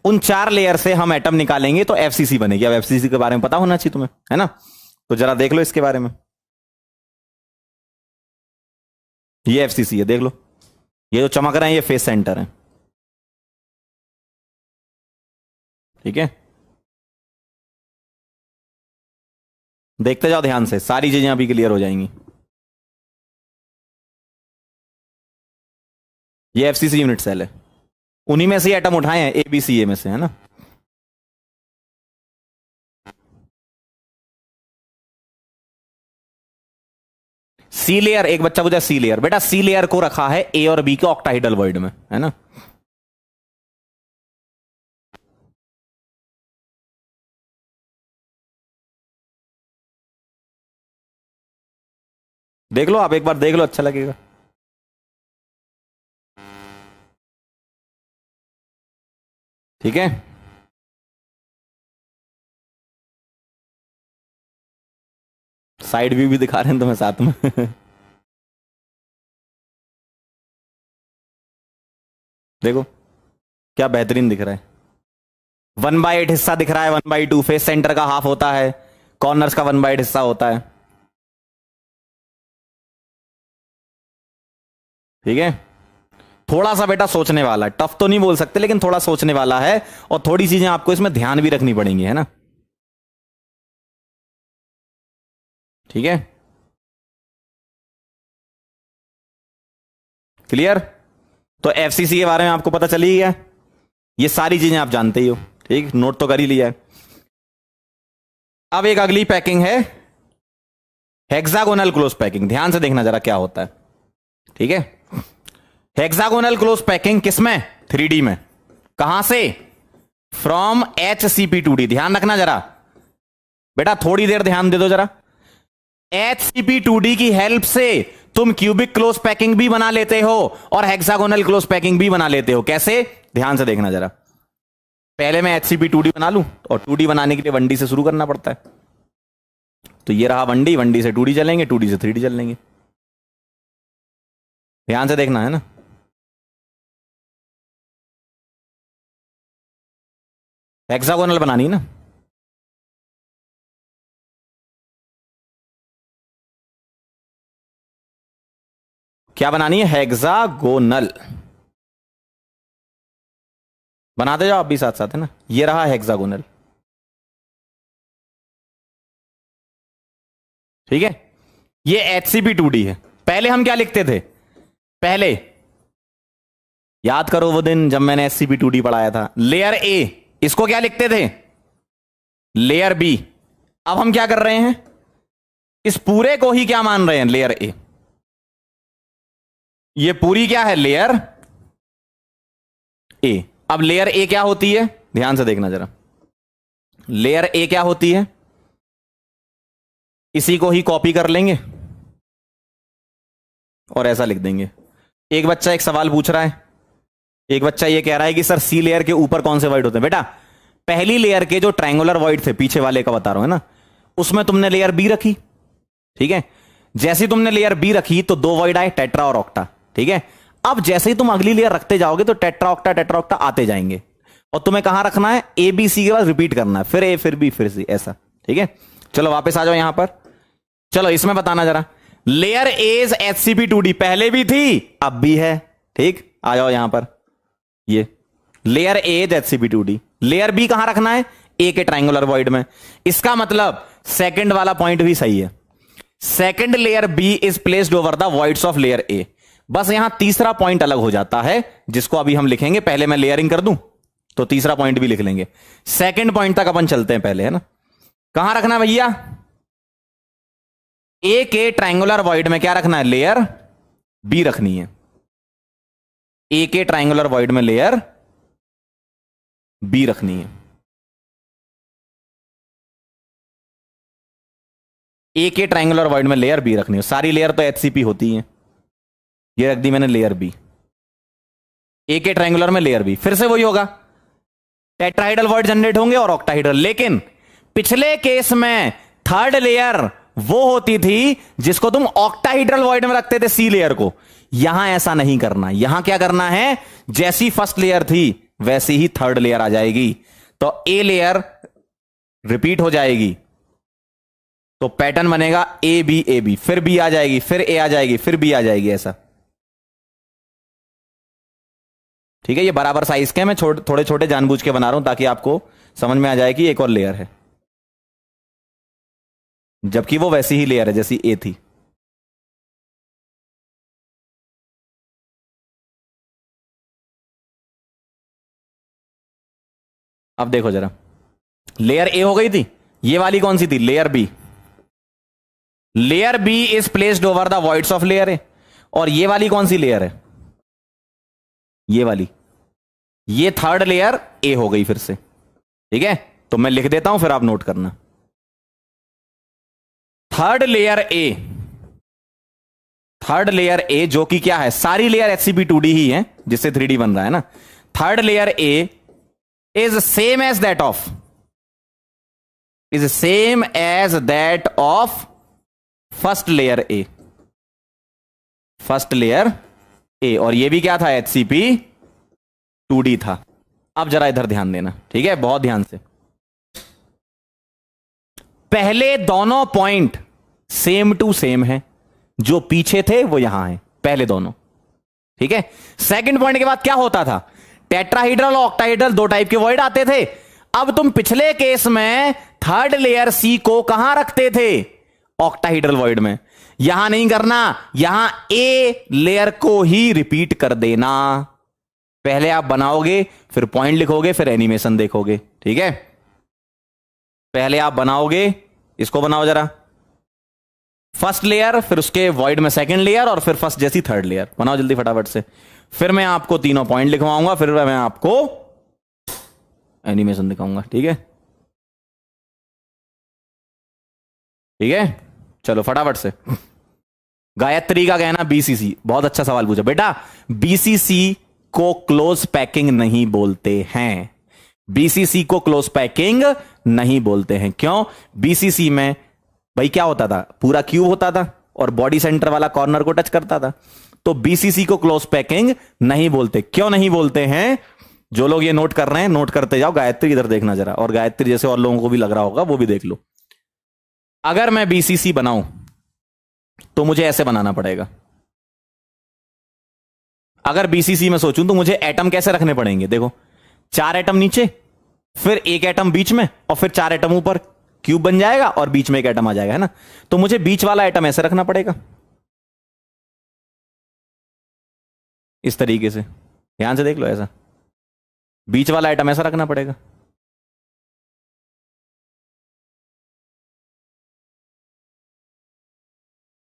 उन 4 लेयर से हम एटम निकालेंगे तो एफसीसी बनेगी। अब एफसीसी के बारे में पता होना चाहिए तुम्हें, है ना। तो जरा देख लो इसके बारे में, ये एफसीसी है, देख लो, ये जो चमक रहे हैं ये फेस सेंटर है, ठीक है। देखते जाओ ध्यान से, सारी चीजें अभी क्लियर हो जाएंगी। ये एफसीसी यूनिट सेल है, उन्हीं में से एटम उठाए हैं, ए बी सी ए में से, है ना। सी लेयर, एक बच्चा पूछा सी लेयर, बेटा सी लेयर को रखा है ए और बी के ऑक्टाहाइड्रल वॉइड में, है ना। देख लो आप एक बार, देख लो, अच्छा लगेगा, ठीक है। साइड व्यू भी दिखा रहे हैं तुम्हें साथ में। देखो क्या बेहतरीन दिख रहा है। 1/8 हिस्सा दिख रहा है, 1/2 फेस सेंटर का हाफ होता है, कॉर्नर्स का 1/8 हिस्सा होता है। ठीक है, थोड़ा सा बेटा सोचने वाला है, टफ तो नहीं बोल सकते लेकिन थोड़ा सोचने वाला है, और थोड़ी चीजें आपको इसमें ध्यान भी रखनी पड़ेंगी, है ना। ठीक है, क्लियर। तो एफसीसी के बारे में आपको पता चली गया, ये सारी चीजें आप जानते ही हो। ठीक, नोट तो कर ही लिया है। अब एक अगली पैकिंग है हेक्सागोनल क्लोज पैकिंग। ध्यान से देखना जरा क्या होता है। ठीक है, हेक्सागोनल क्लोज पैकिंग किसमें? 3D में। कहां से? From HCP2D। ध्यान रखना जरा बेटा, थोड़ी देर ध्यान दे दो जरा। HCP2D की हेल्प से तुम क्यूबिक क्लोज पैकिंग भी बना लेते हो और हेक्सागोनल क्लोज पैकिंग भी बना लेते हो। कैसे? ध्यान से देखना जरा। पहले मैं HCP2D बना लूं, और 2D बनाने के लिए 1D से शुरू करना पड़ता है। तो ये रहा 1D, 1D से 2D चलेंगे, 2D से 3D चल लेंगे। ध्यान से देखना है ना। हेक्सागोनल बनानी है ना। क्या बनानी है? हेक्सागोनल। बनाते जाओ आप भी साथ साथ, है ना। ये रहा हेक्सागोनल। ठीक है, ये HCP2D है। पहले हम क्या लिखते थे? पहले याद करो वो दिन जब मैंने HCP2D पढ़ाया था। लेयर ए, इसको क्या लिखते थे? Layer B. अब हम क्या कर रहे हैं? इस पूरे को ही क्या मान रहे हैं? Layer A. ये पूरी क्या है? Layer A. अब लेयर ए क्या होती है? ध्यान से देखना जरा। लेयर ए क्या होती है? इसी को ही कॉपी कर लेंगे और ऐसा लिख देंगे। एक बच्चा एक सवाल पूछ रहा है, एक बच्चा ये कह रहा है कि सर सी लेयर के ऊपर कौन से वॉइड होते हैं? बेटा पहली लेयर के जो ट्रायंगुलर वॉइड थे, पीछे वाले का बता रहा हूं, है ना, उसमें तुमने लेयर बी रखी। ठीक है, जैसे तुमने लेयर बी रखी तो 2 वॉइड आए, टेट्रा और ऑक्टा। ठीक है, अब जैसे ही तुम अगली लेयर रखते जाओगे तो टेट्रा ऑक्टा आते जाएंगे, और तुम्हें कहां रखना है? ए बी सी के बाद रिपीट करना है, फिर ए फिर बी फिर सी, ऐसा। ठीक है, चलो वापस आ जाओ यहां पर। चलो इसमें बताना जरा। लेयर एज HCP2D पहले भी थी, अब भी है। ठीक, आ जाओ यहां पर। ये layer as HCP2D। Layer B कहां रखना है? ए के ट्रायंगुलर वॉइड में। इसका मतलब सेकंड वाला पॉइंट भी सही है। Second layer B is placed over the voids of layer A. बस यहां तीसरा पॉइंट अलग हो जाता है, जिसको अभी हम लिखेंगे। पहले मैं लेयरिंग कर दूं तो तीसरा पॉइंट भी लिख लेंगे। सेकंड पॉइंट तक अपन चलते हैं पहले, है ना। कहां रखना है भैया? ए के ट्रायंगुलर वॉइड में क्या रखना है? लेयर बी रखनी है। ए के ट्रायंगुलर वॉइड में लेयर बी रखनी है। ए के ट्रायंगुलर वॉइड में लेयर बी रखनी है। सारी लेयर तो HCP होती है, ये रख दी मैंने लेयर बी। ए के ट्रायंगुलर में लेयर बी, फिर से वही होगा, टेट्राहेड्रल वॉइड जनरेट होंगे और ऑक्टाहेड्रल। लेकिन पिछले केस में थर्ड लेयर वो होती थी जिसको तुम ऑक्टाहेड्रल वॉइड में रखते थे, सी लेयर को। यहां ऐसा नहीं करना। यहां क्या करना है? जैसी फर्स्ट लेयर थी वैसी ही थर्ड लेयर आ जाएगी, तो ए लेयर रिपीट हो जाएगी, तो पैटर्न बनेगा ए बी, फिर बी आ जाएगी, फिर ए आ जाएगी, फिर बी आ जाएगी, ऐसा। ठीक है, ये बराबर साइज के मैं थोड़े छोटे जानबूझ के बना रहा हूं ताकि आपको समझ में आ जाए कि एक और लेयर है, जबकि वो वैसी ही लेयर है जैसी ए थी। अब देखो जरा, लेयर ए हो गई थी, ये वाली कौन सी थी? Layer B. Layer B is placed over the voids of layer A, और ये वाली कौन सी लेयर है? ये वाली। ये थर्ड लेयर ए हो गई फिर से। ठीक है, तो मैं लिख देता हूं, फिर आप नोट करना। थर्ड लेयर ए, थर्ड लेयर ए जो कि क्या है? सारी लेयर HCP2D ही है जिससे 3D बन रहा है ना। Third layer A is same as that of first layer A, first layer A, और ये भी क्या था, HCP 2D था। अब जरा इधर ध्यान देना, ठीक है, बहुत ध्यान से। पहले दोनों पॉइंट सेम टू सेम है, जो पीछे थे वो यहां है, पहले दोनों, ठीक है। सेकंड पॉइंट के बाद क्या होता था, टेट्राहीड्रल और ऑक्टाहीड्रल दो टाइप के वॉइड आते थे। अब तुम पिछले केस में थर्ड लेयर सी को कहां रखते थे, ऑक्टाहीड्रल वॉइड में। यहां नहीं करना, यहां ए लेयर को ही रिपीट कर देना। पहले आप बनाओगे, फिर पॉइंट लिखोगे, फिर एनिमेशन देखोगे, ठीक है। पहले आप बनाओगे, इसको बनाओ जरा, फर्स्ट लेयर, फिर उसके वॉइड में सेकंड लेयर, और फिर फर्स्ट जैसी थर्ड लेयर बनाओ जल्दी फटाफट से। फिर मैं आपको तीनों पॉइंट लिखवाऊंगा, फिर मैं आपको एनिमेशन दिखाऊंगा, ठीक है। ठीक है, चलो फटाफट से। गायत्री का कहना BCC, बहुत अच्छा सवाल पूछा बेटा। BCC को क्लोज पैकिंग नहीं बोलते हैं, BCC को क्लोज पैकिंग नहीं बोलते हैं। क्यों? BCC में भाई क्या होता था, पूरा क्यूब होता था और बॉडी सेंटर वाला कॉर्नर को टच करता था, तो BCC को क्लोज पैकिंग नहीं बोलते। क्यों नहीं बोलते हैं? जो लोग ये नोट कर रहे हैं, नोट करते जाओ। गायत्री इधर देखना जरा, और गायत्री जैसे और लोगों को भी लग रहा होगा वो भी देख लो। अगर मैं BCC बनाऊं तो मुझे ऐसे बनाना पड़ेगा। अगर BCC में सोचूं तो मुझे एटम कैसे रखने पड़ेंगे, देखो 4 एटम नीचे, फिर एक एटम बीच में, और फिर 4 एटम ऊपर, क्यूब बन जाएगा और बीच में एक एटम आ जाएगा, है ना। तो मुझे बीच वाला एटम ऐसे रखना पड़ेगा, इस तरीके से। ध्यान से देख लो, ऐसा बीच वाला एटम ऐसा रखना पड़ेगा।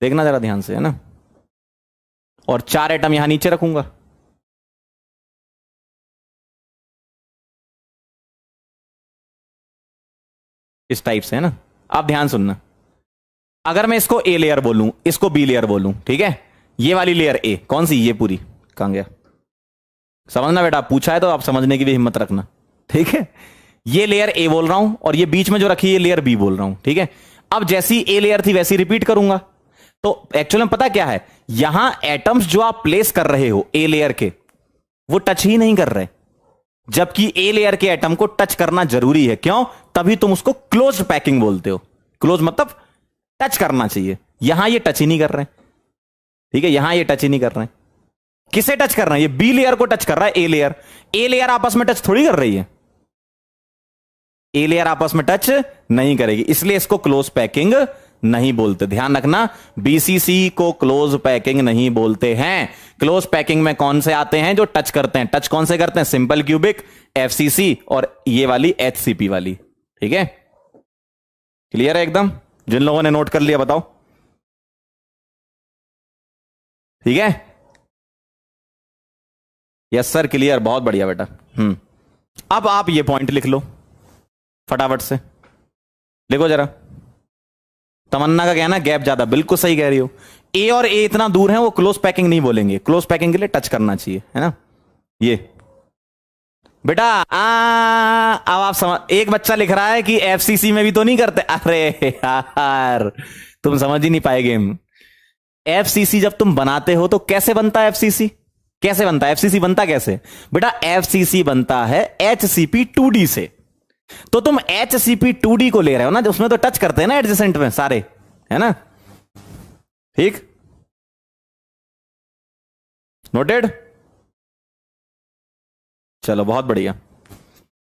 देखना जरा ध्यान से, है ना। और 4 एटम यहां नीचे रखूंगा, इस टाइप से, है ना। आप ध्यान सुनना, अगर मैं इसको ए लेयर बोलूं, इसको बी लेयर बोलूं, ठीक है, ये वाली लेयर ए कौन सी, ये पूरी, कहां गया, समझना बेटा, पूछा है तो आप समझने की भी हिम्मत रखना, ठीक है। ये लेयर ए बोल रहा हूं, और ये बीच में जो रखी है लेयर बी बोल रहा हूं, ठीक है। अब जैसी ए लेयर थी वैसी रिपीट करूंगा। तो एक्चुअली में पता क्या है, यहां एटम्स जो आप प्लेस कर रहे हो ए लेयर के, वो टच ही नहीं कर रहे, जबकि ए लेयर के एटम को टच करना जरूरी है। क्यों? तभी तुम उसको क्लोज्ड पैकिंग बोलते हो। क्लोज मतलब टच करना चाहिए, यहां ये टच ही नहीं कर रहे, ठीक है, यहां ये टच ही नहीं कर रहे हैं। किसे टच कर रहे हैं? ये बी लेयर को टच कर रहा है ए लेयर। ए लेयर आपस में टच थोड़ी कर रही है, ए लेयर आपस में टच नहीं करेगी, इसलिए इसको क्लोज पैकिंग नहीं बोलते। ध्यान रखना, BCC को क्लोज पैकिंग नहीं बोलते हैं। क्लोज पैकिंग में कौन से आते हैं? जो टच करते हैं। टच कौन से करते हैं? सिंपल क्यूबिक, FCC, और ये वाली HCP वाली, ठीक है। क्लियर है एकदम? जिन लोगों ने नोट कर लिया बताओ, ठीक है। यस सर, क्लियर, बहुत बढ़िया बेटा। अब आप ये पॉइंट लिख लो फटाफट से, लिखो जरा। तमन्ना का कहना गैप ज्यादा, बिल्कुल सही कह रही हो। ए और ए इतना दूर है, वो क्लोज पैकिंग नहीं बोलेंगे। क्लोज पैकिंग के लिए टच करना चाहिए, है ना। ये बेटा अब आप समझ, एक बच्चा लिख रहा है कि FCC में भी तो नहीं करते। अरे यार, तुम समझ ही नहीं पाए गेम। FCC जब तुम बनाते हो तो कैसे बनता है FCC? कैसे बनता है FCC? बनता कैसे बेटा? FCC बनता है HCP 2D से। तो तुम HCP 2D को ले रहे हो ना, उसमें तो टच करते हैं ना एडजेसेंट में सारे, है ना। ठीक, नोटेड। चलो बहुत बढ़िया।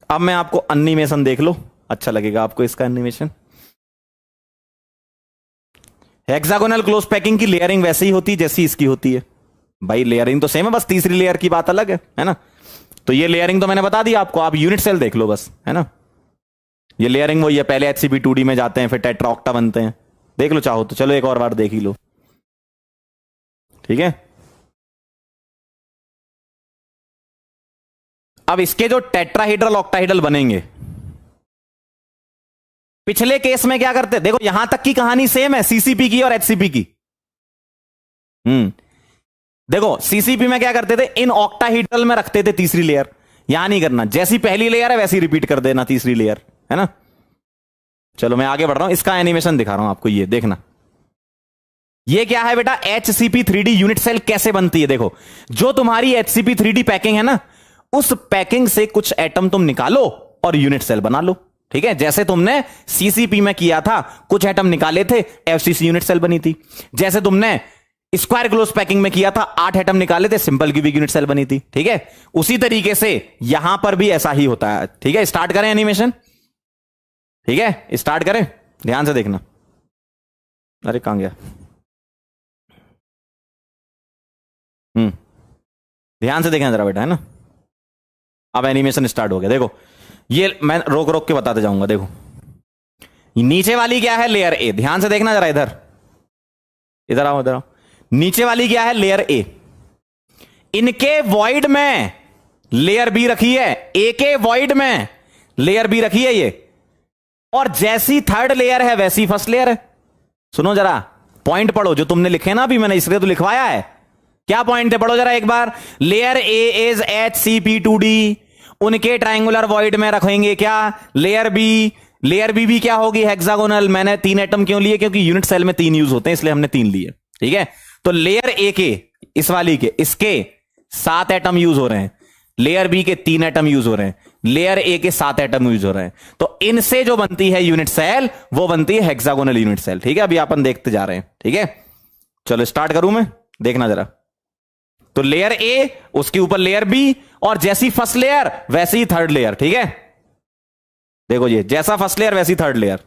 अब मैं आपको एनिमेशन देख लो, अच्छा लगेगा आपको इसका एनिमेशन। हेक्सागोनल क्लोज पैकिंग की लेयरिंग वैसे ही होती है जैसी इसकी होती है भाई। लेयरिंग तो सेम है, बस तीसरी लेयर की बात अलग है ना। तो ये लेयरिंग तो मैंने बता दी आपको, आप यूनिट सेल देख लो बस, है ना। ये लेयरिंग वही है, पहले HCP 2D में जाते हैं, फिर टेट्रा ऑक्टा बनते हैं। देख लो चाहो तो, चलो एक और बार देख ही लो, ठीक है। अब इसके जो टेट्राहीड्रल ऑक्टाहीड्रल बनेंगे, पिछले केस में क्या करते, देखो यहां तक की कहानी सेम है, CCP की और HCP की। देखो CCP में क्या करते थे, इन ऑक्टाहीड्रल में रखते थे तीसरी लेयर। यहां नहीं करना, जैसी पहली लेयर है वैसी रिपीट कर देना तीसरी लेयर, है ना। चलो मैं आगे बढ़ रहा हूं, इसका एनिमेशन दिखा रहा हूं आपको, ये देखना। ये क्या है बेटा, HCP3D यूनिट सेल कैसे बनती है? देखो, जो तुम्हारी HCP3D पैकिंग है ना, उस पैकिंग से कुछ एटम तुम निकालो और यूनिट सेल बना लो। ठीक है, जैसे तुमने CCP में किया था, कुछ एटम निकाले थे, FCC यूनिट सेल बनी थी। जैसे तुमने स्क्वायर क्लोज पैकिंग में किया था, 8 एटम निकाले थे, सिंपल क्यूबिक यूनिट सेल बनी थी। ठीक है, उसी तरीके से यहां पर भी ऐसा ही होता है। ठीक है, स्टार्ट करें एनिमेशन। ठीक है, स्टार्ट करें, ध्यान से देखना। अरे कहां गया? ध्यान से देखना जरा बेटा, है ना। अब एनिमेशन स्टार्ट हो गया। देखो, ये मैं रोक रोक के बताते जाऊंगा। देखो, नीचे वाली क्या है, लेयर ए। ध्यान से देखना जरा, इधर इधर आओ, इधर आओ। नीचे वाली क्या है, लेयर ए। इनके वॉइड में लेयर बी रखी है, ए के वॉइड में लेयर बी रखी है ये, और जैसी थर्ड लेयर है वैसी फर्स्ट लेयर है। सुनो जरा, पॉइंट पढ़ो जो तुमने लिखे ना, अभी मैंने इसलिए तो लिखवाया है। क्या पॉइंट थे, पढ़ो जरा एक बार। लेयर ए इज HCP2D, उनके ट्रायंगुलर वॉइड में रखेंगे क्या, लेयर बी। लेयर बी भी क्या होगी, हेक्सागोनल। मैंने 3 एटम क्यों लिए, क्योंकि यूनिट सेल में 3 यूज होते हैं, इसलिए हमने 3 लिए। ठीक है, तो लेयर ए के, इस वाली के, इसके 7 एटम यूज हो रहे हैं, लेयर बी के 3 एटम यूज हो रहे हैं, लेयर ए के 7 एटम यूज हो रहे हैं। तो इनसे जो बनती है यूनिट सेल, वो बनती है हेक्सागोनल यूनिट सेल। ठीक है, अभी अपन देखते जा रहे हैं। ठीक है, चलो स्टार्ट करूं मैं, देखना जरा। तो लेयर ए, उसके ऊपर लेयर बी, और जैसी फर्स्ट लेयर वैसी ही थर्ड लेयर। ठीक है, देखो ये जैसा फर्स्ट लेयर वैसी थर्ड लेयर।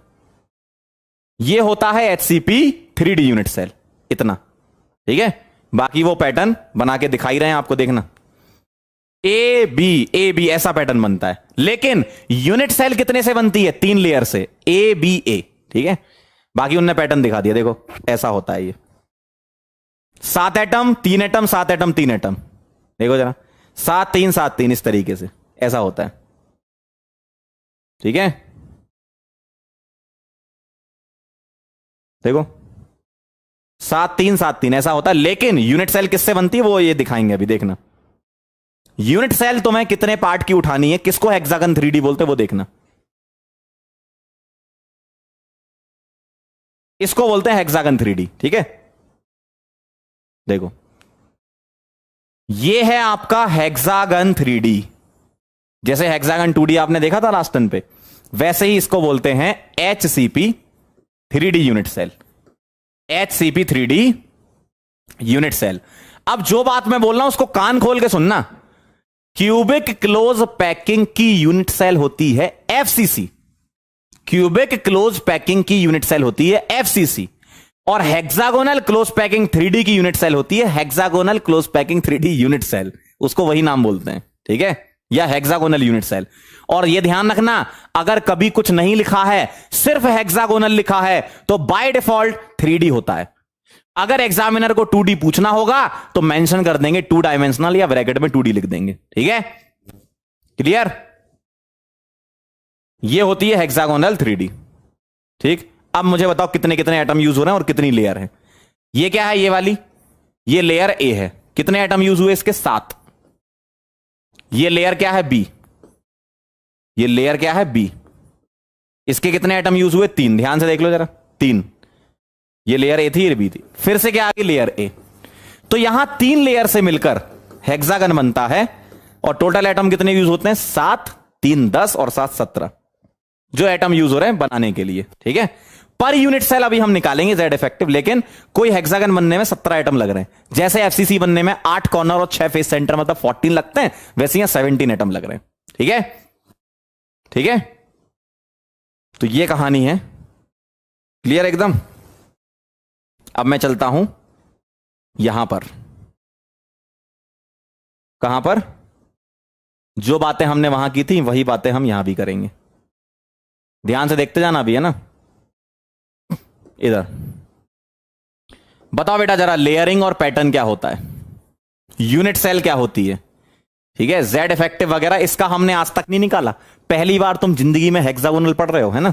ये होता है HCP3D यूनिट सेल, इतना। ठीक है, बाकी वो पैटर्न बना के दिखाई रहे हैं आपको, देखना। ए बी ऐसा पैटर्न बनता है, लेकिन यूनिट सेल कितने से बनती है, 3 लेयर से, A। ठीक है, बाकी उनने पैटर्न दिखा दिया। देखो ऐसा होता है ये, 7 एटम 3 एटम, 7 एटम 3 एटम। देखो जरा, 7 3 7 3, इस तरीके से ऐसा होता है। ठीक है, देखो 7 3 7 3 ऐसा होता है। लेकिन यूनिट सेल किससे बनती है वो ये दिखाएंगे अभी, देखना। यूनिट सेल तुम्हें कितने पार्ट की उठानी है, किसको हेक्सागन 3D बोलते हैं वो देखना। इसको बोलते हैं हेक्सागन 3D। ठीक है, देखो ये है आपका हेक्सागन 3D। जैसे हेक्सागन 2D आपने देखा था लास्ट टर्न पे, वैसे ही इसको बोलते हैं HCP3D unit cell. HCP3D unit cell. अब जो बात मैं बोल रहा हूं उसको कान खोल के सुनना। क्यूबिक क्लोज पैकिंग की यूनिट सेल होती है FCC। क्यूबिक क्लोज पैकिंग की यूनिट सेल होती है FCC, और हेक्सागोनल क्लोज पैकिंग 3D की यूनिट सेल होती है hexagonal close packing 3D unit cell. उसको वही नाम बोलते हैं। ठीक है, या हेक्सागोनल यूनिट सेल। और यह ध्यान रखना, अगर कभी कुछ नहीं लिखा है, सिर्फ हेक्सागोनल लिखा है, तो बाय डिफॉल्ट 3D होता है। अगर एग्जामिनर को 2D पूछना होगा तो मेंशन कर देंगे 2 डायमेंशनल, या ब्रैकेट में 2D लिख देंगे। ठीक है, क्लियर। यह होती है हेक्सागोनल 3D। ठीक, अब मुझे बताओ कितने कितने एटम यूज हो रहे हैं और कितनी लेयर है। ये क्या है, ये वाली, ये लेयर ए है। कितने एटम यूज हुए इसके, 7। ये लेयर क्या है, बी। ये लेयर क्या है, बी। इसके कितने एटम यूज हुए, 3। ध्यान से देख लो जरा, 3। ये लेयर ए थी, ये बी थी, फिर से क्या आ गई, लेयर ए। तो यहां 3 लेयर से मिलकर हेक्सागन बनता है, और टोटल एटम कितने यूज होते हैं, 7 3 10 और 7 17 जो एटम यूज हो रहे हैं बनाने के लिए। ठीक है, पर यूनिट सेल अभी हम निकालेंगे जेड इफेक्टिव, लेकिन कोई हेक्सागन बनने में 17 एटम लग रहे हैं। जैसे FCC बनने में 8 कॉर्नर और 6 फेस सेंटर मतलब 14 लगते हैं, वैसे यहां 17 एटम लग रहे हैं। ठीक है, ठीक है, तो ये कहानी है, क्लियर एकदम। अब मैं चलता हूं यहां पर, कहां पर, जो बातें हमने वहां की थी वही बातें हम यहां भी करेंगे। ध्यान से देखते जाना भी, है ना। इधर बताओ बेटा जरा, लेयरिंग और पैटर्न क्या होता है, यूनिट सेल क्या होती है। ठीक है, जेड इफेक्टिव वगैरह इसका हमने आज तक नहीं निकाला, पहली बार तुम जिंदगी में हेक्सागोनल पढ़ रहे हो, है ना।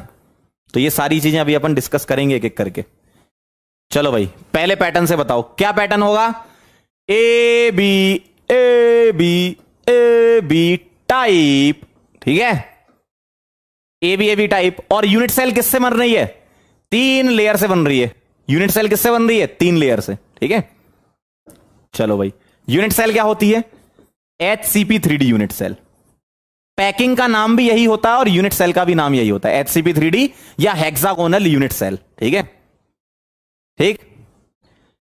तो ये सारी चीजें अभी अपन डिस्कस करेंगे एक एक करके। चलो भाई, पहले पैटर्न से बताओ क्या पैटर्न होगा, A B A B A B type. ठीक है, ए बी टाइप। और यूनिट सेल किससे बन रही है, 3 लेयर से बन रही है। यूनिट सेल किससे बन रही है? 3 लेयर से, ठीक है। चलो भाई, यूनिट सेल क्या होती है? HCP3D unit cell. पैकिंग का नाम भी यही होता है और यूनिट सेल का भी नाम यही होता है, HCP3D या हेक्सागोनल यूनिट सेल, ठीक है। ठीक।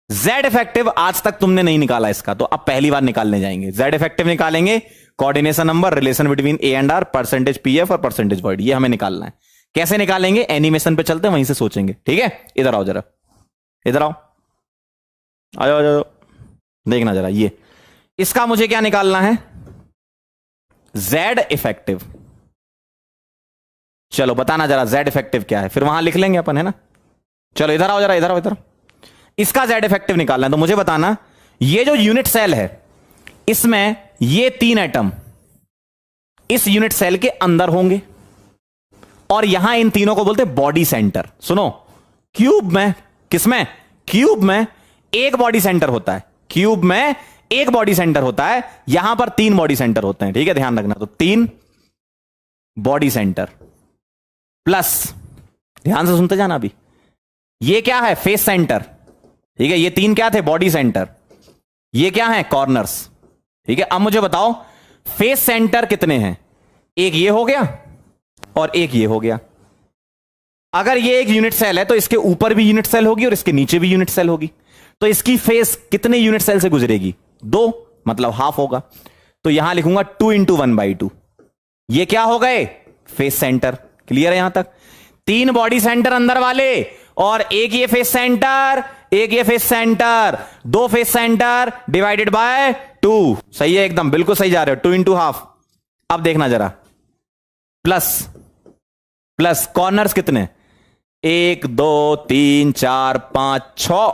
जेड इफेक्टिव आज तक तुमने नहीं निकाला इसका, तो अब पहली बार निकालने जाएंगे। जेड इफेक्टिव निकालेंगे, coordination number, relation between A and R, percentage PF और परसेंटेज वॉइड, ये हमें निकालना है। कैसे निकालेंगे? एनिमेशन पे चलते हैं, वहीं से सोचेंगे, ठीक है। इधर आओ जरा, इधर आओ, आ जाओ, जाओ, देखना जरा। ये इसका मुझे क्या निकालना है? Z effective. चलो बताना जरा जेड इफेक्टिव क्या है, फिर वहां लिख लेंगे अपन, है ना। चलो इधर आओ जरा, इधर आओ, इधर। इसका जेड इफेक्टिव निकालना है, तो मुझे बताना ये जो यूनिट सेल है इसमें ये 3 एटम इस यूनिट सेल के अंदर होंगे और यहां इन तीनों को बोलते हैं बॉडी सेंटर। सुनो, क्यूब में, किसमें? क्यूब में एक बॉडी सेंटर होता है, क्यूब में एक बॉडी सेंटर होता है, यहां पर 3 बॉडी सेंटर होते हैं, ठीक है, ध्यान रखना। तो 3 बॉडी सेंटर प्लस, ध्यान से सुनते जाना अभी, ये क्या है? फेस सेंटर, ठीक है। ये 3 क्या थे? Body centre. ये क्या है? कॉर्नर्स, ठीक है। अब मुझे बताओ फेस सेंटर कितने हैं? एक ये हो गया और एक ये हो गया। अगर ये एक यूनिट सेल है तो इसके ऊपर भी यूनिट सेल होगी और इसके नीचे भी यूनिट सेल होगी, तो इसकी फेस कितने यूनिट सेल से गुजरेगी? 2, मतलब हाफ होगा। तो यहां लिखूंगा 2 × 1/2। ये क्या हो गए? Face centre. क्लियर है यहां तक? 3 बॉडी सेंटर अंदर वाले और एक ये फेस सेंटर, एक ये face centre, 2 face centre divided by 2। सही है एकदम, बिल्कुल सही जा रहे हो। 2 × हाफ। अब देखना जरा, प्लस प्लस कॉर्नर्स कितने? 1 2 3 4 5 6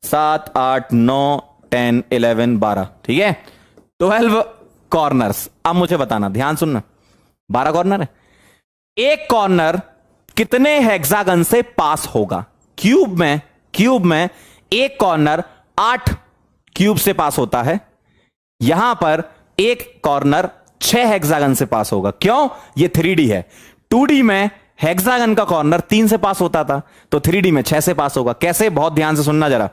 7 8 9 10 11 12, ठीक है। 12 कॉर्नर्स। अब मुझे बताना, ध्यान सुनना, 12 कॉर्नर है। एक कॉर्नर कितने हेक्सागन से पास होगा? क्यूब में एक कॉर्नर 8 क्यूब से पास होता है, यहां पर एक कॉर्नर 6 हेक्सागन से पास होगा। क्यों? ये 3D है। 2D में हेक्सागन का कॉर्नर 3 से पास होता था, तो 3D में 6 से पास होगा। कैसे? बहुत ध्यान से सुनना जरा।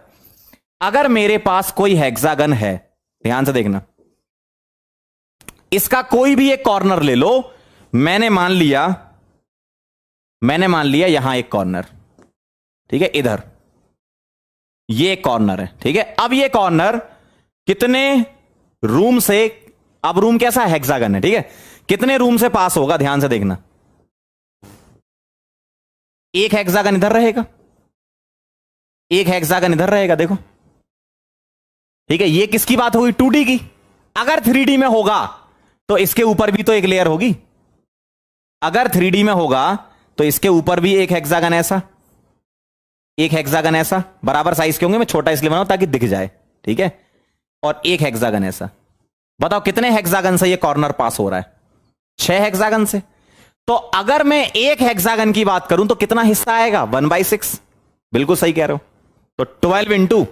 अगर मेरे पास कोई हेक्सागन है, ध्यान से देखना, इसका कोई भी एक कॉर्नर ले लो। मैंने मान लिया यहां एक कॉर्नर, ठीक है, इधर ये एक कॉर्नर है, ठीक है। अब ये कॉर्नर कितने रूम से, अब रूम कैसा है? हेक्सागन है, ठीक है। कितने रूम से पास होगा? ध्यान से देखना। एक हेक्सागन इधर रहेगा, एक हेक्सागन इधर रहेगा, देखो, ठीक है। ये किसकी बात होगी? 2D की। अगर 3D में होगा तो इसके ऊपर भी तो एक लेयर होगी। अगर 3D में होगा तो इसके ऊपर भी एक हेक्सागन ऐसा, एक हेक्सागन ऐसा, बराबर साइज के होंगे। मैं छोटा इसलिए बनाऊं ताकि दिख जाए, ठीक है। और एक हेक्सागन ऐसा। बताओ कितने हेक्सागन से ये कॉर्नर पास हो रहा है? 6 हेक्सागन से। तो अगर मैं एक हेक्सागन की बात करूं तो कितना हिस्सा आएगा? 1/6। बिल्कुल सही कह रहे हो। तो 12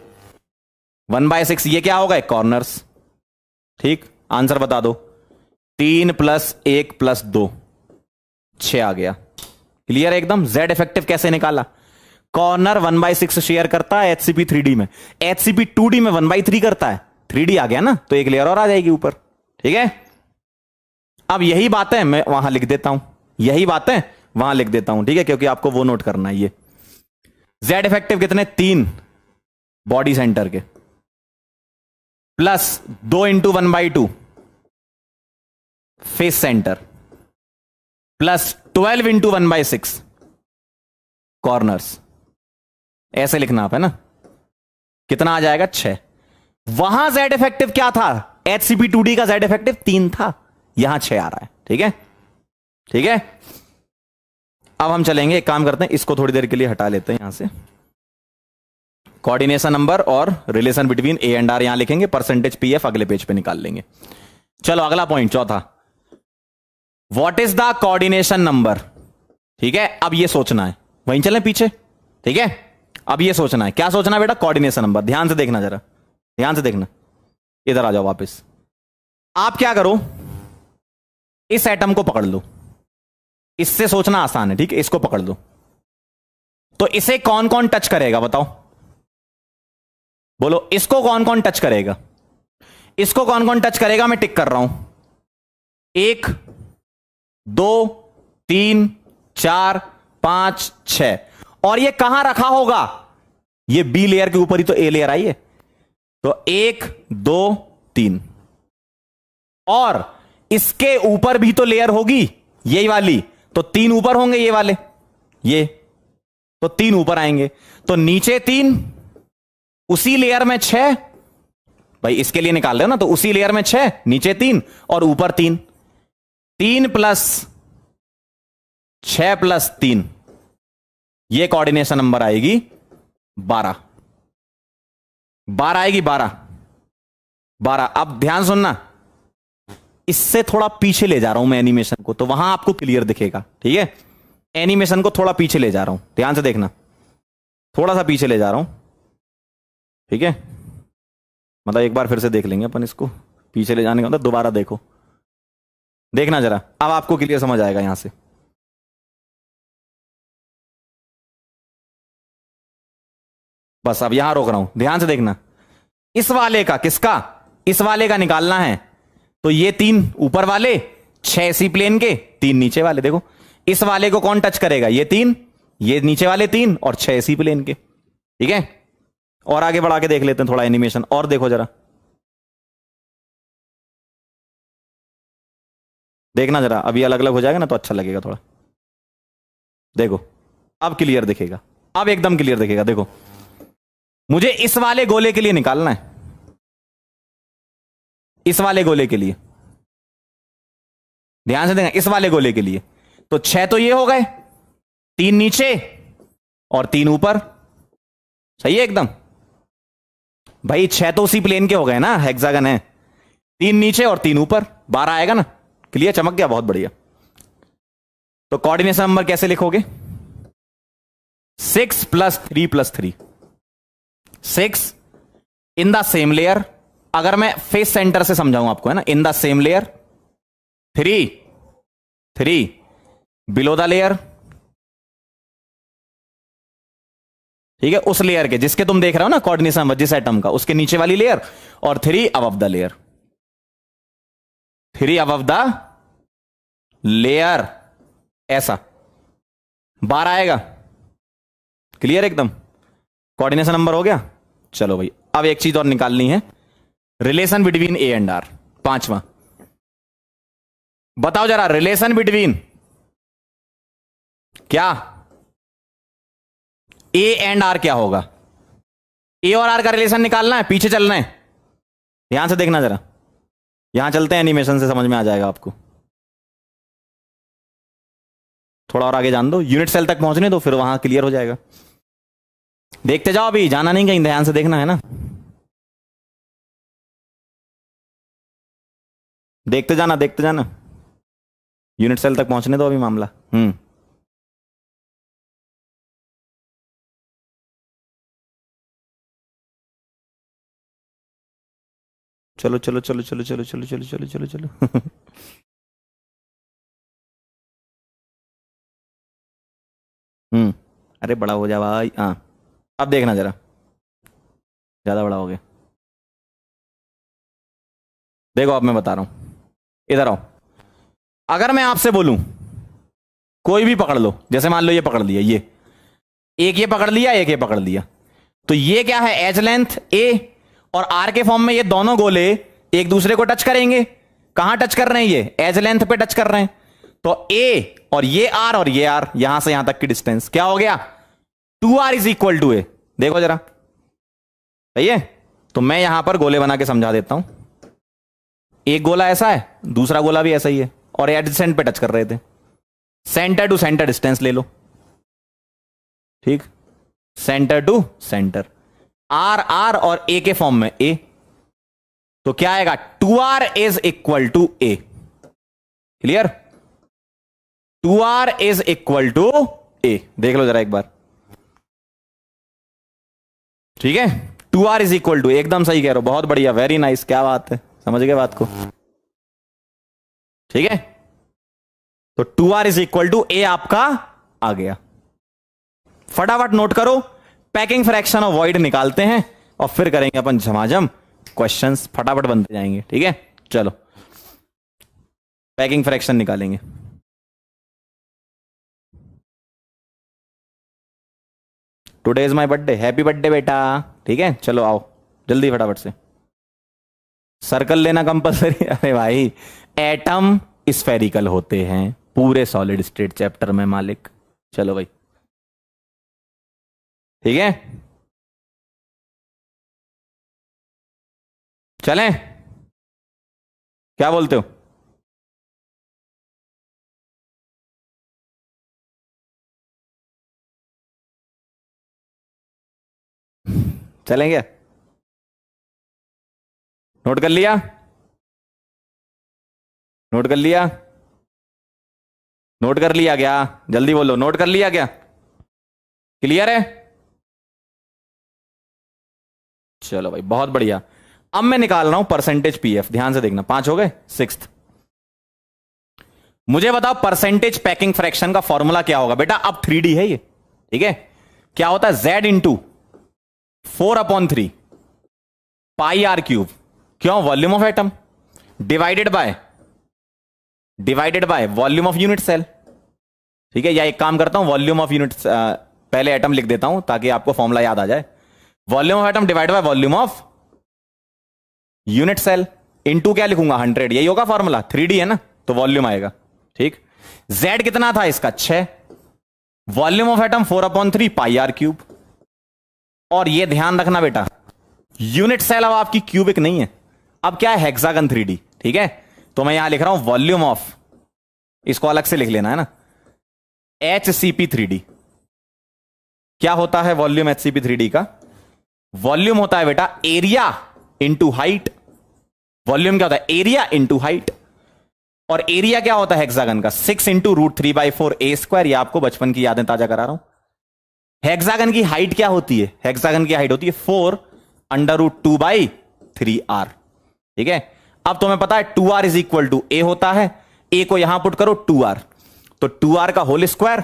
× 1/6, ये क्या होगा? कॉर्नर्स, ठीक। आंसर बता दो। 3 + 1 + 2, 6 आ गया। क्लियर है एकदम? जेड इफेक्टिव कैसे निकाला? कॉर्नर 1/6 शेयर करता है HCP3D में, HCP2D में 1/3 करता है। 3D आ गया ना, तो एक लेयर और आ जाएगी ऊपर, ठीक है। अब यही बातें मैं वहां लिख देता हूं, यही बातें वहां लिख देता हूं, ठीक है, क्योंकि आपको वो नोट करना है। ये जेड इफेक्टिव कितने? 3 बॉडी सेंटर के, plus 2 × 1/2 face centre, plus 12 × 1/6 corners. ऐसे लिखना आप, है ना। कितना आ जाएगा? 6। वहां जेड इफेक्टिव क्या था? HCP2D का जेड इफेक्टिव 3 था, यहां 6 आ रहा है, ठीक है, ठीक है। अब हम चलेंगे, एक काम करते हैं, इसको थोड़ी देर के लिए हटा लेते हैं यहां से। कोऑर्डिनेशन नंबर और relation between A and R यहां लिखेंगे, परसेंटेज पीएफ अगले पेज पे निकाल लेंगे। चलो अगला पॉइंट, चौथा, what is the coordination number, ठीक है। अब ये सोचना है, वहीं चलें पीछे, ठीक है। अब ये सोचना है, क्या सोचना है बेटा? Coordination number. ध्यान से देखना जरा, ध्यान से देखना। इधर आ जाओ वापस। आप क्या करो, इस एटम को पकड़ लो, इससे सोचना आसान है, ठीक है। इसको पकड़ लो, तो इसे कौन कौन टच करेगा बताओ? बोलो इसको कौन कौन टच करेगा, इसको कौन कौन टच करेगा, मैं टिक कर रहा हूं। 1 2 3 4 5 6। और ये कहां रखा होगा, ये बी लेयर के ऊपर ही तो ए लेयर आई है, तो 1 2 3। और इसके ऊपर भी तो लेयर होगी यही वाली, तो 3 ऊपर होंगे ये वाले, ये तो 3 ऊपर आएंगे, तो नीचे 3, उसी लेयर में 6। भाई इसके लिए निकाल रहे हो ना, तो उसी लेयर में 6, नीचे 3 और ऊपर 3। 3 प्लस 6 प्लस 3, ये कोऑर्डिनेशन नंबर आएगी 12। 12 आएगी, 12 12। अब ध्यान सुनना, इससे थोड़ा पीछे ले जा रहा हूं मैं एनिमेशन को, तो वहां आपको क्लियर दिखेगा। ठीक है, एनिमेशन को थोड़ा पीछे ले जा रहा हूं, ध्यान से देखना, थोड़ा सा पीछे ले जा रहा हूं। ठीक है, मतलब एक बार फिर से देख लेंगे अपन इसको, पीछे ले जाने का मतलब दोबारा देखो, देखना जरा, अब आपको क्लियर समझ आएगा यहां से। बस अब यहां रोक रहा हूं, ध्यान से देखना। इस वाले का, किसका, इस वाले का निकालना है, तो ये 3 ऊपर वाले, 6 इसी प्लेन के, 3 नीचे वाले। देखो इस वाले को कौन टच करेगा, ये 3, ये नीचे वाले 3 और 6 इसी प्लेन के। ठीक है, और आगे बढ़ा के देख लेते हैं थोड़ा एनिमेशन, और देखो जरा, देखना जरा, अभी अलग अलग हो जाएगा ना तो अच्छा लगेगा थोड़ा। देखो अब क्लियर दिखेगा, अब एकदम क्लियर दिखेगा। देखो मुझे इस वाले गोले के लिए निकालना है, इस वाले गोले के लिए, ध्यान से देखना, इस वाले गोले के लिए, तो 6 तो ये हो गए, 3 नीचे और 3 ऊपर, सही है एकदम। भाई 6 तो उसी प्लेन के हो गए ना, हेक्सागन है, 3 नीचे और 3 ऊपर, 12 आएगा ना। क्लियर, चमक गया, बहुत बढ़िया। तो कोऑर्डिनेशन नंबर कैसे लिखोगे, 6 + 3 + 3, 6 इन द सेम लेयर, अगर मैं फेस सेंटर से समझाऊं आपको, है ना, in the same layer, 3 below the layer. ठीक है, उस लेयर के जिसके तुम देख रहे हो ना कोऑर्डिनेशन नंबर, जिस एटम का, उसके नीचे वाली लेयर, और 3 above the layer, 3 above the layer, ऐसा 12 आएगा। क्लियर एकदम, कोऑर्डिनेशन नंबर हो गया। चलो भाई, अब एक चीज और निकालनी है, relation between A and R, 5वां। बताओ जरा, रिलेशन बिटवीन क्या, ए एंड आर क्या होगा, ए और आर का रिलेशन निकालना है, पीछे चलना है, ध्यान से देखना जरा, यहां चलते हैं, एनिमेशन से समझ में आ जाएगा आपको। थोड़ा और आगे जान दो, यूनिट सेल तक पहुंचने दो, फिर वहां क्लियर हो जाएगा। देखते जाओ, अभी जाना नहीं कहीं, ध्यान से देखना है ना, देखते जाना, देखते जाना, यूनिट सेल तक पहुंचने दो अभी मामला। चलो चलो चलो चलो चलो चलो चलो चलो चलो चलो अरे बड़ा हो जा भाई, हाँ अब देखना जरा, ज्यादा बड़ा हो गया। देखो अब मैं बता रहा हूं, इधर आओ। अगर मैं आपसे बोलूं कोई भी पकड़ लो, जैसे मान लो ये पकड़ लिया, ये एक, ये पकड़ लिया, एक ये पकड़ लिया, तो ये क्या है, एज लेंथ ए और आर के फॉर्म में ये दोनों गोले एक दूसरे को टच करेंगे। कहां टच कर रहे हैं, ये एज लेंथ पे टच कर रहे हैं, तो ए और ये आर, यहां से यहां तक की डिस्टेंस क्या हो गया, 2r = a। देखो जरा, सही है। तो मैं यहां पर गोले बना के समझा देता हूं, एक गोला ऐसा है, दूसरा गोला भी ऐसा ही है, और एडजेसेंट पे टच कर रहे थे, सेंटर टू सेंटर डिस्टेंस ले लो। ठीक, centre to centre, R R और ए के फॉर्म में ए, तो क्या आएगा, 2r = a। Clear, 2r = a, देख लो जरा एक बार। ठीक है, 2r = एकदम सही कह रहे हो, बहुत बढ़िया, वेरी नाइस, क्या बात है, समझ गए बात को। ठीक है, तो 2r = a आपका आ गया। फटाफट नोट करो, पैकिंग फ्रैक्शन ऑफ वॉइड निकालते हैं, और फिर करेंगे अपन झमाझम क्वेश्चंस, फटाफट बनते जाएंगे। ठीक है, चलो पैकिंग फ्रैक्शन निकालेंगे। Today is my birthday, happy birthday बेटा। ठीक है, चलो आओ जल्दी फटाफट से। सर्कल लेना कंपलसरी? अरे भाई, एटम स्फेरिकल होते हैं पूरे सॉलिड स्टेट चैप्टर में मालिक। चलो भाई, ठीक है, चलें? क्या बोलते हो? चलेंगे? नोट कर लिया? नोट कर लिया? नोट कर लिया क्या? जल्दी बोलो, नोट कर लिया क्या? क्लियर है? चलो भाई, बहुत बढ़िया। अब मैं निकाल रहा हूं परसेंटेज पीएफ, ध्यान से देखना। 5 हो गए, सिक्स्थ। मुझे बताओ परसेंटेज पैकिंग फ्रैक्शन का फॉर्मूला क्या होगा बेटा? अब 3D है ये, ठीक है। क्या होता है? Z into 4/3 pi R cube, क्यों? Volume of atom divided by volume of unit cell. ठीक है, या एक काम करता हूं, वॉल्यूम ऑफ यूनिट पहले एटम लिख देता हूं ताकि आपको फॉर्मूला याद आ जाए। Volume of atom divide by volume of unit cell into क्या लिखूंगा? 100। यही होगा फॉर्मूला, 3D है ना, तो वॉल्यूम आएगा। ठीक, Z कितना था इसका? 6। Volume of atom 4/3 pi R cube. और ये ध्यान रखना बेटा, यूनिट सेल अब आपकी क्यूबिक नहीं है, अब क्या है? Hexagon 3D। ठीक है, तो मैं यहां लिख रहा हूं वॉल्यूम ऑफ, इसको अलग से लिख लेना है ना, HCP3D। क्या होता है वॉल्यूम HCP3D का? वॉल्यूम होता है बेटा एरिया इंटू हाइट। वॉल्यूम क्या होता है? Area into height. और एरिया क्या होता है हेक्सागन का? 6 इंटू √3/4 A²। ये आपको बचपन की यादें ताजा करा रहा हूं। हेक्सागन की हाइट क्या होती है? हेक्सागन की हाइट होती है 4√2/3R। ठीक है, अब तुम्हें पता है 2R is equal to A होता है। A को यहां पुट करो 2R, तो 2R का होल स्क्वायर,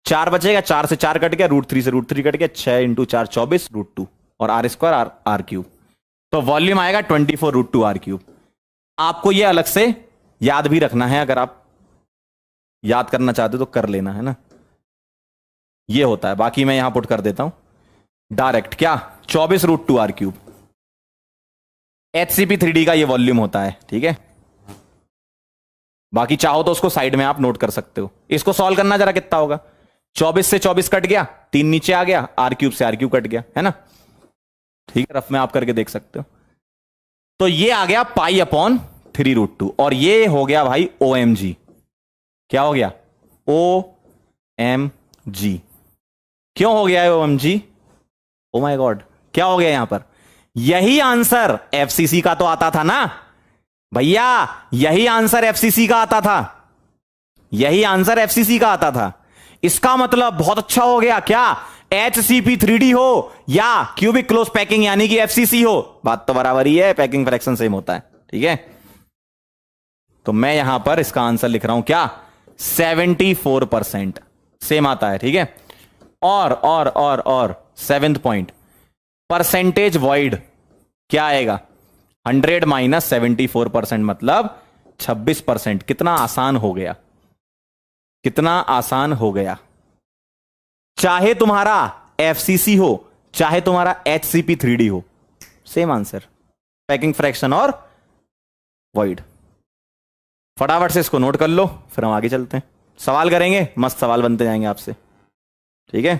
4 बचेगा, 4 से 4 कट गया, √3 से √3 कट गया, 6 इंटू 4 24 √2, और R स्क्वायर R क्यूब। तो वॉल्यूम आएगा 24√2R3। आपको यह अलग से याद भी रखना है, अगर आप याद करना चाहते हो तो कर लेना है ना। यह होता है, बाकी मैं यहां पुट कर देता हूं डायरेक्ट। क्या? 24√2R3 HCP3D का ये वॉल्यूम होता है। ठीक है, बाकी चाहो तो उसको साइड में आप नोट कर सकते हो। इसको सॉल्व करना जरा, कितना होगा? 24 से 24 कट गया, 3 नीचे आ गया, R³ से R³ कट गया, है ना। ठीक है, रफ में आप करके देख सकते हो। तो ये आ गया π/3√2, और ये हो गया भाई OMG। क्या हो गया? OMG। क्यों हो गया है OMG? ओ माय गॉड, क्या हो गया यहां पर? यही आंसर FCC का तो आता था ना भैया, यही आंसर FCC का आता था, यही आंसर FCC का आता था। इसका मतलब बहुत अच्छा हो गया। क्या? HCP3D हो या क्यूबिक क्लोज पैकिंग यानी कि FCC हो, बात तो बराबर ही है, पैकिंग फ्रैक्शन सेम होता है। ठीक है, तो मैं यहां पर इसका आंसर लिख रहा हूं क्या? 74% सेम आता है। ठीक है, और 7th पॉइंट, परसेंटेज वॉइड क्या आएगा? 100 माइनस 74% मतलब 26%। कितना आसान हो गया, कितना आसान हो गया। चाहे तुम्हारा FCC हो, चाहे तुम्हारा HCP3D हो, सेम आंसर, पैकिंग फ्रैक्शन और वॉइड। फटाफट से इसको नोट कर लो, फिर हम आगे चलते हैं, सवाल करेंगे, मस्त सवाल बनते जाएंगे आपसे। ठीक है,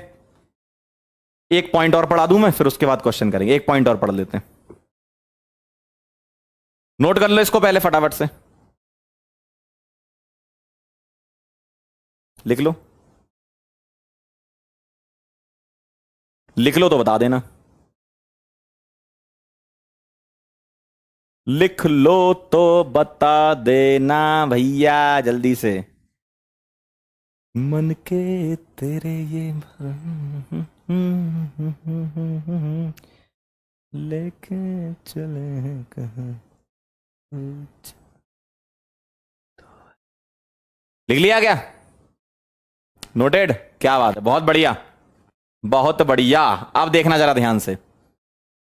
एक पॉइंट और पढ़ा दूं मैं, फिर उसके बाद क्वेश्चन करेंगे। एक पॉइंट और पढ़ लेते हैं, नोट कर लो इसको पहले फटाफट से, लिख लो, लिख लो तो बता देना, लिख लो तो बता देना भैया जल्दी से। मन के तेरे ये लेके चले कहां। लिख लिया क्या? नोटेड? क्या बात है, बहुत बढ़िया, बहुत बढ़िया। अब देखना जरा ध्यान से,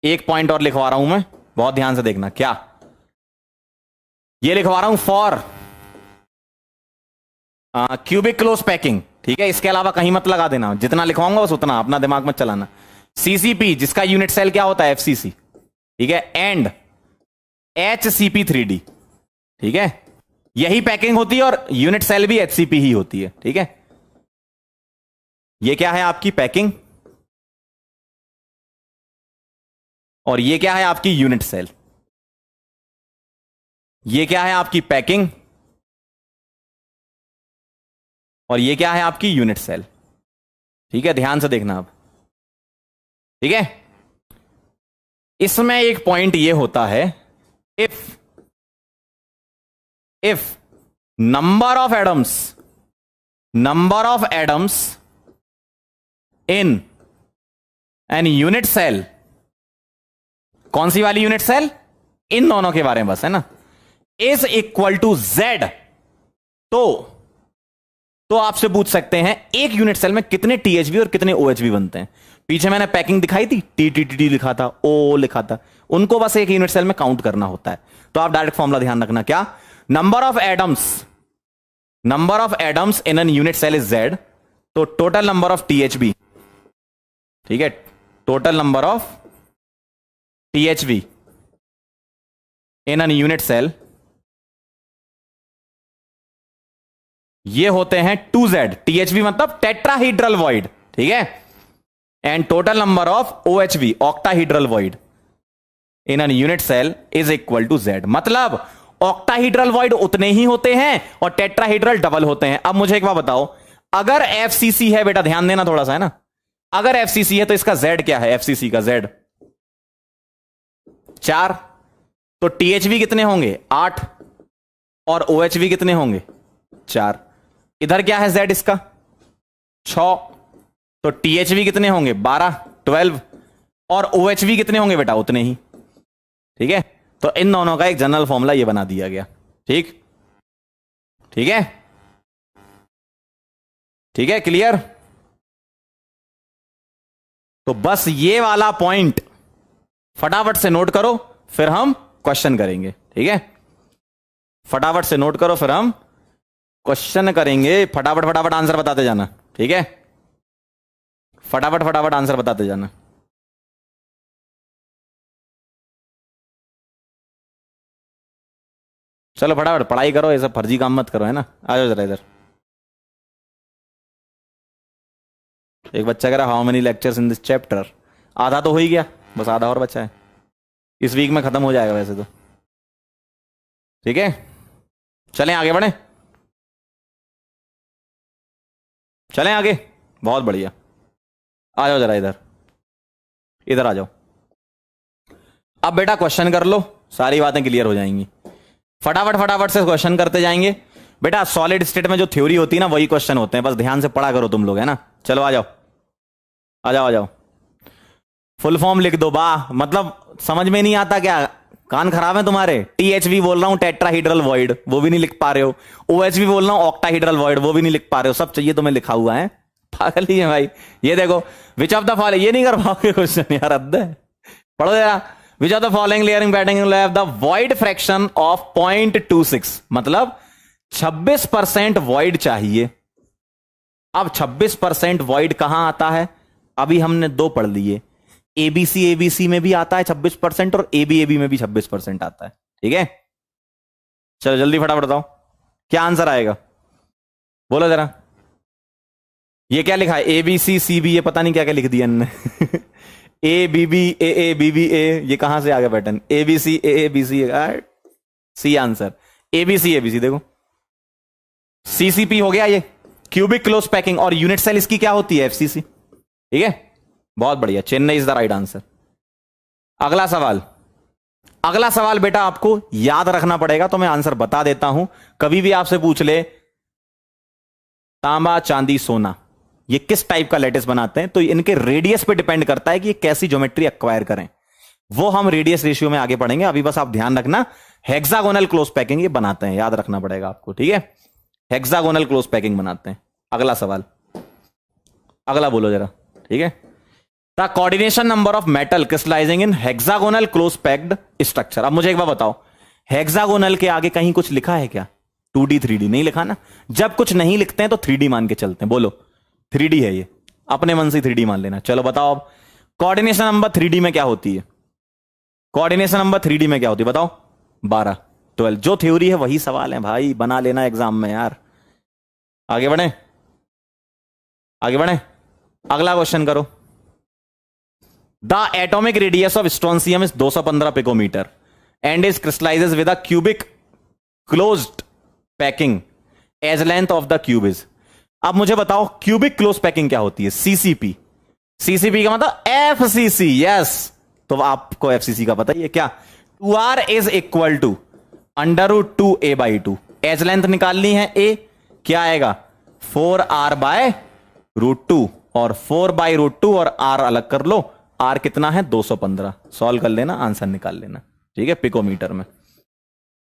एक पॉइंट और लिखवा रहा हूं मैं, बहुत ध्यान से देखना। क्या ये लिखवा रहा हूं? फॉर क्यूबिक क्लोज पैकिंग, ठीक है। इसके अलावा कहीं मत लगा देना, जितना लिखवाऊंगा बस उतना, अपना दिमाग मत चलाना। सीसीपी जिसका यूनिट सेल क्या होता है? एफसीसी, ठीक है। एंड HCP3D, ठीक है। यही पैकिंग होती है और यूनिट सेल भी HCP ही होती है, ठीक है। ये क्या है आपकी पैकिंग, और ये क्या है आपकी यूनिट सेल। ये क्या है आपकी पैकिंग, और ये क्या है आपकी यूनिट सेल, ठीक है। ध्यान से देखना अब, ठीक है। इसमें एक पॉइंट ये होता है, if number of atoms in an unit cell, कौन सी वाली यूनिट सेल? इन दोनों के बारे में बस, है ना। इज इक्वल टू Z, तो आपसे पूछ सकते हैं एक यूनिट सेल में कितने THB और कितने OHB बनते हैं। पीछे मैंने पैकिंग दिखाई थी, TTTD लिखा था, O लिखा था, उनको बस एक यूनिट सेल में काउंट करना होता है। तो आप डायरेक्ट फॉर्मूला ध्यान रखना, क्या? Number of atoms in an unit cell is Z, तो टोटल नंबर ऑफ THB, ठीक है, total number of THB in an unit cell, ये होते हैं 2Z। THB मतलब टेट्राहीड्रल वॉइड, ठीक है। And total number of OHB, octahedral void in an unit cell is equal to Z। मतलब octahedral void उतने ही होते हैं और टेट्राहीड्रल डबल होते हैं। अब मुझे एक बात बताओ, अगर FCC है, बेटा ध्यान देना थोड़ा सा, है ना। अगर FCC है तो इसका Z क्या है? FCC का Z 4, तो THB कितने होंगे? 8, और OHB कितने होंगे? 4। इधर क्या है Z इसका? 6, तो THB कितने होंगे? 12, 12, और OHB कितने होंगे बेटा? उतने ही, ठीक है। तो इन दोनों का एक जनरल फॉर्मूला ये बना दिया गया, ठीक है, ठीक है, क्लियर। तो बस ये वाला पॉइंट फटाफट से नोट करो, फिर हम क्वेश्चन करेंगे, ठीक है। फटाफट से नोट करो, फिर हम क्वेश्चन करेंगे। फटाफट आंसर बताते जाना, ठीक है। फटाफट आंसर बताते जाना। चलो फटाफट पढ़ाई करो, ये सब फर्जी काम मत करो, है ना। आ जाओ जरा इधर। एक बच्चा कह रहा how many lectures in this chapter. आधा तो हो ही गया, बस आधा और बचा है। इस वीक में खत्म हो जाएगा वैसे तो, ठीक है। चलें आगे बढ़े, चलें आगे, बहुत बढ़िया। आ जाओ जरा इधर, इधर आ जाओ। अब बेटा क्वेश्चन कर लो, सारी बातें क्लियर हो जाएंगी। फटाफट से क्वेश्चन करते जाएंगे। बेटा सॉलिड स्टेट में जो थ्योरी होती है ना, वही क्वेश्चन होते हैं, बस ध्यान से पढ़ा करो तुम लोग, है ना। चलो आ जाओ, आ जाओ, आ जाओ। फुल फॉर्म लिख दो। बा मतलब समझ में नहीं आता क्या? कान खराब है तुम्हारे? THB बोल रहा हूं टेट्राहीड्रल वॉइड, वो भी नहीं लिख पा रहे हो। OHB बोल रहा हूं ऑक्टाहीड्रल वॉइड, वो भी नहीं लिख पा रहे हो। सब चाहिए तुम्हें लिखा हुआ है, पागल ही है भाई। ये देखो, विच ऑफ द फॉलोइंग, ये नहीं कर पाओगे क्वेश्चन यार, हद है। पढ़ो जरा। विच of the following layering pattern will have the void fraction of 0.26, मतलब 26% वॉइड चाहिए। अब 26% वॉइड कहां आता है? अभी हमने 2 पढ़ लिए। ABC में भी आता है 26% और AB में भी 26% आता है, ठीक है। चलो जल्दी फटाफट बताओ क्या आंसर आएगा, बोलो जरा। ये क्या लिखा है? ABCCB, ये पता नहीं क्या क्या लिख दिया इन्होंने। ABBAABBA, ये कहां से आ गया pattern? ABCAABC, C answer. ABC देखो, CCP हो गया ये, क्यूबिक क्लोज पैकिंग, और यूनिट सेल इसकी क्या होती है? FCC, ठीक है। बहुत बढ़िया, Chennai is the right answer. अगला सवाल बेटा आपको याद रखना पड़ेगा, तो मैं आंसर बता देता हूं। कभी भी आपसे पूछ ले तांबा चांदी सोना ये किस टाइप का लैटिस बनाते हैं, तो इनके रेडियस पे डिपेंड करता है कि ये कैसी ज्योमेट्री एक्वायर करें। वो हम रेडियस रेशियो में आगे पढ़ेंगे। अभी बस आप ध्यान रखना, हेक्सागोनल क्लोज पैकिंग ये बनाते हैं, याद रखना पड़ेगा आपको, ठीक है। हेक्सागोनल क्लोज पैकिंग बनाते हैं। अगला सवाल, अगला बोलो जरा, ठीक है। The coordination number of metal crystallising in hexagonal close packed structure. अब मुझे एक बार बताओ, हेक्सागोनल के आगे कहीं कुछ लिखा है क्या? 2D 3D नहीं लिखा ना। जब कुछ नहीं लिखते हैं तो 3D मान के चलते हैं। बोलो 3D है ये, अपने मन से 3D मान लेना। चलो बताओ अब कोऑर्डिनेशन नंबर 3D में क्या होती है? कोऑर्डिनेशन नंबर 3D में क्या होती है बताओ? 12 12। जो थ्योरी है वही सवाल है भाई, बना लेना एग्जाम में यार। आगे बढ़े, आगे बढ़े, अगला क्वेश्चन करो। The atomic radius of strontium is 215 picometre and is crystallises with a cubic closed packing edge length of the cube is. अब मुझे बताओ क्यूबिक क्लोज पैकिंग क्या होती है? सीसीपी। सीसीपी का मतलब एफसीसी। यस, तो आपको एफसीसी का पता ही है क्या? 2r is equal to √2a/2। Edge length निकालनी है a, क्या आएगा? 4r/√2 और 4/√2 और r अलग कर लो। r कितना है? 215। सॉल्व कर लेना, आंसर निकाल लेना। ठीक है, पिकोमीटर में।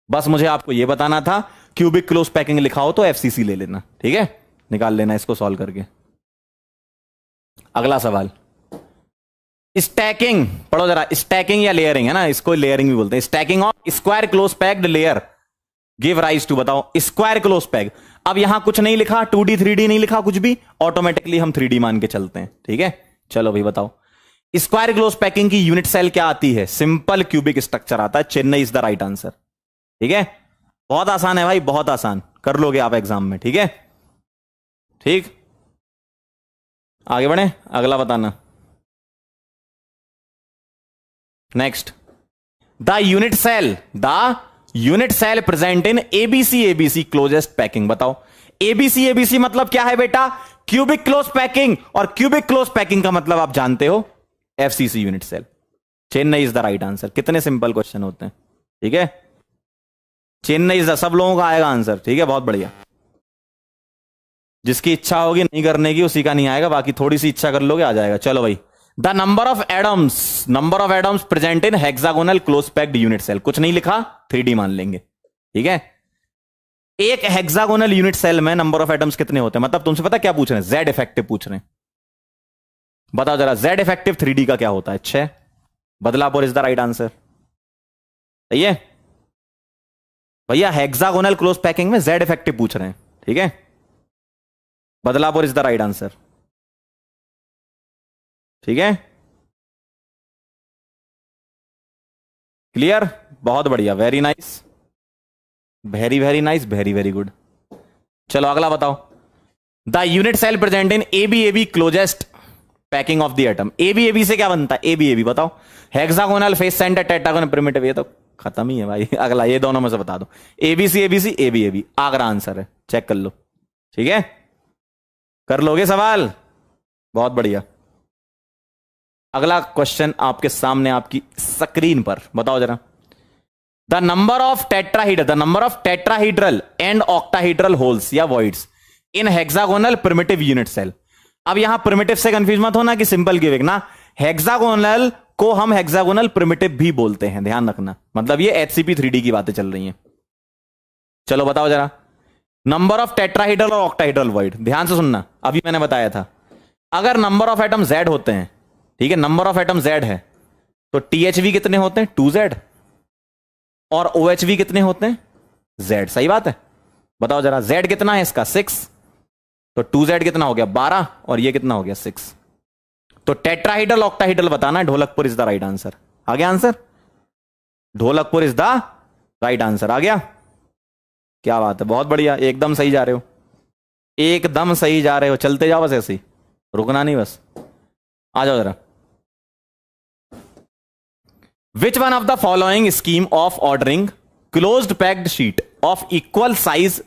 बस मुझे आपको यह बताना था, क्यूबिक क्लोज पैकिंग लिखा हो तो एफसीसी ले लेना। ठीक है, निकाल लेना इसको सॉल्व करके। अगला सवाल, स्टैकिंग पढ़ो जरा। स्टैकिंग या लेयरिंग है ना, इसको लेयरिंग भी बोलते हैं। Stacking of square close packed layer give rise to. बताओ स्क्वायर क्लोज पैक। अब यहां कुछ नहीं लिखा, 2D 3D नहीं लिखा कुछ भी, ऑटोमेटिकली हम 3D मान के चलते हैं। ठीक है, चलो भाई बताओ स्क्वायर क्लोज पैकिंग की यूनिट सेल क्या आती है? सिंपल क्यूबिक स्ट्रक्चर आता है। Chennai is the right answer. ठीक है, बहुत आसान है भाई, बहुत आसान, कर लोगे आप एग्जाम में। ठीक है, ठीक, आगे बढ़े, अगला बताना। Next, the unit cell present in ABC closest packing. बताओ एबीसी मतलब क्या है बेटा? Cubic close packing. और क्यूबिक क्लोज पैकिंग का मतलब आप जानते हो, FCC unit cell. Chennai is the right answer. कितने सिंपल क्वेश्चन होते हैं। ठीक है, चेन्नई इज द, सब लोगों का आएगा आंसर। ठीक है, बहुत बढ़िया। जिसकी इच्छा होगी नहीं करने की उसी का नहीं आएगा, बाकी थोड़ी सी इच्छा कर लोगे आ जाएगा। चलो भाई, the number of atoms present in hexagonal close packed unit cell. कुछ नहीं लिखा, 3D मान लेंगे। ठीक है, एक हेक्सागोनल यूनिट सेल में नंबर ऑफ एटम्स कितने होते हैं? मतलब तुमसे पता क्या पूछ रहे हैं? जेड इफेक्टिव पूछ रहे हैं। बताओ जरा, जेड इफेक्टिव 3D का क्या होता है? 6। Badlapur is the right answer. सही है भैया, हेक्सागोनल क्लोज पैकिंग में जेड इफेक्टिव पूछ रहे हैं। ठीक है, Badlapur is the right answer. ठीक है, क्लियर, बहुत बढ़िया, very nice, very very nice, very very good. चलो अगला बताओ, the unit cell present in AB closest packing of the atom. AB से क्या बनता है? एबी बताओ। Hexagonal, face centre, tetragonal, primitive. ये तो खत्म ही है भाई। अगला ये दोनों में से बता दो। एबीसी एबी आगरा आंसर है, चेक कर लो। ठीक है, कर लोगे सवाल, बहुत बढ़िया। अगला क्वेश्चन आपके सामने आपकी स्क्रीन पर, बताओ जरा। The number of tetrahedral and octahedral holes या voids in hexagonal primitive unit cell. अब यहां प्रिमिटिव से कंफ्यूज मत होना कि सिंपल क्यूबिक ना। हेक्सागोनल को हम हेक्सागोनल प्रिमिटिव भी बोलते हैं, ध्यान रखना। मतलब ये HCP 3D की बातें चल रही हैं। चलो बताओ जरा, नंबर ऑफ टेट्राहीड्रल और ऑक्टाहीड्रल वॉइड। ध्यान से सुनना, अभी मैंने बताया था, अगर नंबर ऑफ एटम Z होते हैं, ठीक है, नंबर ऑफ एटम Z है, तो THV कितने होते हैं? 2Z। और OHV कितने होते हैं? Z। सही बात है, बताओ जरा, Z कितना है इसका? 6। तो 2Z कितना हो गया? 12। और ये कितना हो गया? 6। तो टेट्राहीड्रल ऑक्टाहीड्रल बताना है। Dholakpur is the right answer. आ गया answer? Dholakpur is the right answer. आ गया? क्या बात है, बहुत बढ़िया, एकदम सही जा रहे हो, एकदम सही जा रहे हो। चलते जाओ बस ऐसे ही, रुकना नहीं बस। आ जाओ जरा। Which one of the following scheme of ordering closed packed sheet of equal size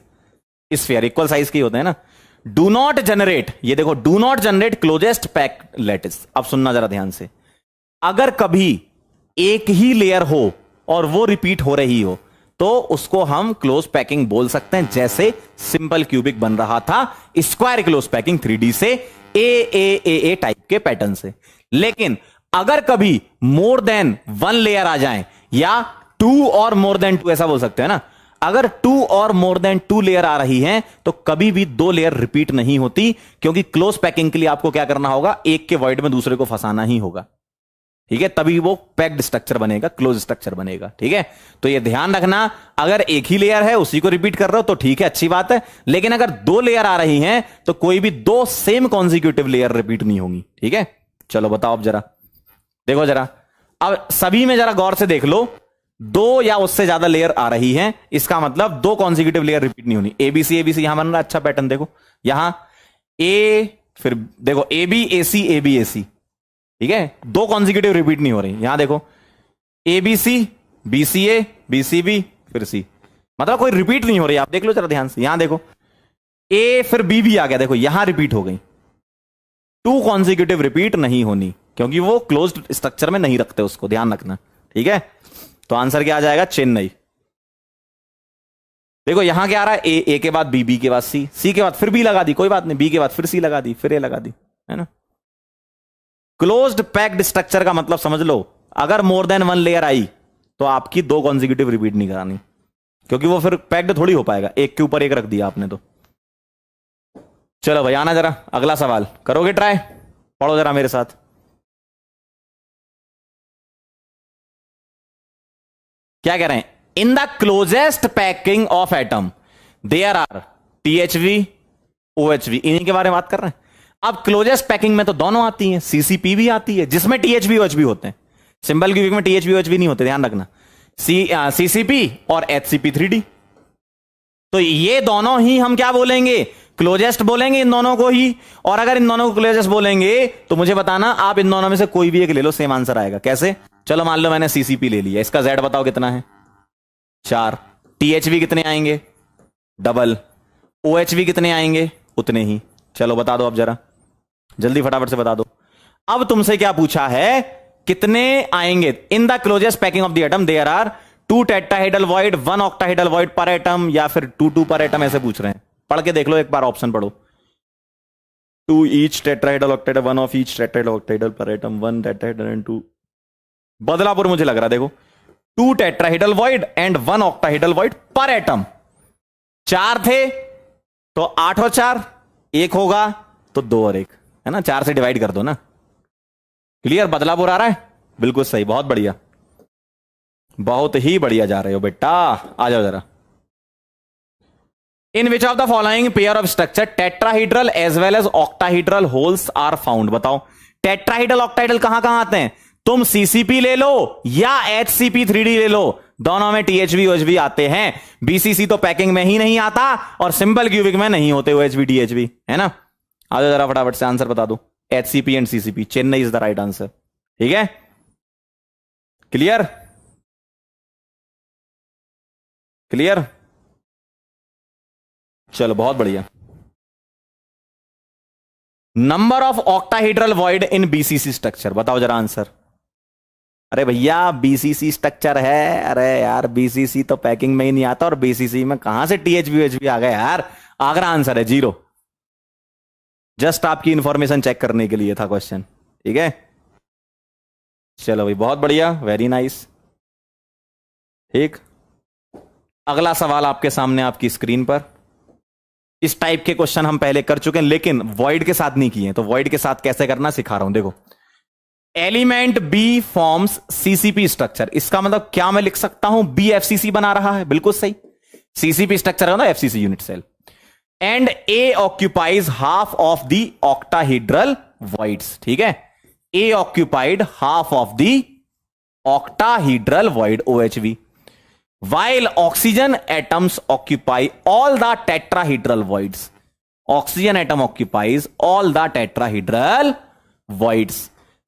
sphere, equal size के होते हैं ना, डू नॉट जनरेट, ये देखो, do not generate closest packed lattice. अब सुनना जरा ध्यान से, अगर कभी एक ही लेयर हो और वो रिपीट हो रही हो तो उसको हम क्लोज पैकिंग बोल सकते हैं। जैसे सिंपल क्यूबिक बन रहा था स्क्वायर क्लोज पैकिंग 3D से ए टाइप के पैटर्न से। लेकिन अगर कभी मोर देन 1 लेयर आ जाए, या 2 और मोर देन 2 ऐसा बोल सकते हैं ना, अगर 2 और मोर देन 2 लेयर आ रही हैं तो कभी भी 2 लेयर रिपीट नहीं होती, क्योंकि क्लोज पैकिंग के लिए आपको क्या करना होगा, एक के वॉइड में दूसरे को फंसाना ही होगा। ठीक है, तभी वो पैक्ड स्ट्रक्चर बनेगा, क्लोज स्ट्रक्चर बनेगा। ठीक है, तो ये ध्यान रखना, अगर एक ही लेयर है उसी को रिपीट कर रहे हो तो ठीक है, अच्छी बात है, लेकिन अगर 2 लेयर आ रही हैं तो कोई भी 2 सेम कॉन्जिक्यूटिव लेयर रिपीट नहीं होंगी। ठीक है, चलो बताओ अब जरा, देखो जरा, अब सभी में जरा गौर से देख लो, 2 या उससे ज्यादा लेयर आ रही हैं, इसका मतलब 2 कॉन्जिक्यूटिव लेयर रिपीट नहीं होनी। एबीसी एबीसी यहां बन रहा है, अच्छा पैटर्न देखो, यहां ए, फिर देखो A B A C A B ए सी, ठीक है, 2 कॉन्जिक्यूटिव रिपीट नहीं हो रही। यहां देखो A B C B C A B C B फिर सी, मतलब कोई रिपीट नहीं हो रही। आप देख लो जरा ध्यान से, यहां देखो ए फिर बी भी आ गया, देखो यहां रिपीट हो गई। 2 कॉन्जिक्यूटिव रिपीट नहीं होनी, क्योंकि वो क्लोज्ड स्ट्रक्चर में नहीं रखते, उसको ध्यान रखना। ठीक है, तो आंसर क्या आ जाएगा, चेन्नई। देखो यहां क्या आ रहा है, ए के बाद बी, बी के बाद सी, सी के बाद फिर बी लगा दी, कोई बात नहीं, बी के बाद फिर सी लगा दी, फिर ए लगा दी, है ना। क्लोज्ड पैक्ड स्ट्रक्चर का मतलब समझ लो, अगर मोर देन 1 लेयर आई तो आपकी 2 कॉन्जिक्यूटिव रिपीट नहीं करानी, क्योंकि वो फिर पैक्ड थोड़ी हो पाएगा, एक के ऊपर एक रख दिया आपने तो। चलो भाई आना जरा, अगला सवाल करोगे ट्राई, पढ़ो जरा मेरे साथ। क्या कह रहे हैं, in the closest packing of atom there are THV OHV, इन्हीं के बारे में बात कर रहे हैं। अब क्लोजेस्ट पैकिंग में तो दोनों आती हैं, CCP भी आती है जिसमें THV OHV होते हैं, सिंबल क्यूबिक में THV OHV नहीं होते, ध्यान रखना। CCP और HCP3D, तो ये दोनों ही हम क्या बोलेंगे, क्लोजेस्ट बोलेंगे इन दोनों को ही। और अगर इन दोनों को क्लोजेस्ट बोलेंगे तो मुझे बताना, आप इन दोनों में से कोई भी एक ले लो, सेम आंसर आएगा। कैसे, चलो मान लो मैंने CCP ले लिया, इसका Z बताओ कितना है, 4। THV कितने आएंगे, डबल। OHV कितने आएंगे, उतने ही। चलो बता दो अब जरा, जल्दी फटाफट से बता दो। अब तुमसे क्या पूछा है, कितने आएंगे in the closest packing of the atom there are 2 tetrahedral void 1 octahedral void per atom, या फिर 2 पर एटम, ऐसे पूछ रहे हैं। पढ़ के देख लो एक बार, ऑप्शन पढ़ो। 2 each tetrahedral octahedral, 1 of each tetrahedral octahedral पर एटम, 1 टेट्राहेड्रल एंड 2। बदलापुर मुझे लग रहा है, देखो 2 tetrahedral void and 1 octahedral void per atom. 4 थे तो 8 और 4, 1 होगा तो 2 और 1, है ना, 4 से डिवाइड कर दो ना। क्लियर, बदलापुर आ रहा है, बिल्कुल सही, बहुत बढ़िया, बहुत ही बढ़िया जा रहे हो बेटा। आ जाओ जरा। In which of the following pair of structure tetrahedral as well as octahedral holes are found, बताओ टेट्राहीड्रल ऑक्टाहीड्रल कहां कहां आते हैं। तुम CCP ले लो या HCP3D ले लो, दोनों में THV OHV आते हैं। BCC तो पैकिंग में ही नहीं आता, और सिंपल क्यूबिक में नहीं होते OHV THV, है ना। आ जाओ जरा फटाफट से आंसर बता दो, HCP and CCP, Chennai is the right answer. ठीक है, क्लियर क्लियर, चलो बहुत बढ़िया। Number of octahedral void in BCC structure, बताओ जरा आंसर। अरे भैया BCC स्ट्रक्चर है, अरे यार BCC तो पैकिंग में ही नहीं आता, और BCC में कहां से THV OHV आ गए यार। आगरा आंसर है 0, जस्ट आपकी इंफॉर्मेशन चेक करने के लिए था क्वेश्चन। ठीक है, चलो भाई बहुत बढ़िया, वेरी नाइस। ठीक, अगला सवाल आपके सामने आपकी स्क्रीन पर। इस टाइप के क्वेश्चन हम पहले कर चुके हैं, लेकिन वॉइड के साथ नहीं किए, तो वॉइड के साथ कैसे करना सिखा रहा हूं। देखो, element B forms CCP structure, इसका मतलब क्या मैं लिख सकता हूं, B FCC बना रहा है, बिल्कुल सही। CCP स्ट्रक्चर है ना, FCC unit cell. And A occupies half of the octahedral voids, ठीक है, A occupied half of the octahedral void OHV, while oxygen atoms occupy all the tetrahedral voids. Oxygen atom occupies all the tetrahedral voids.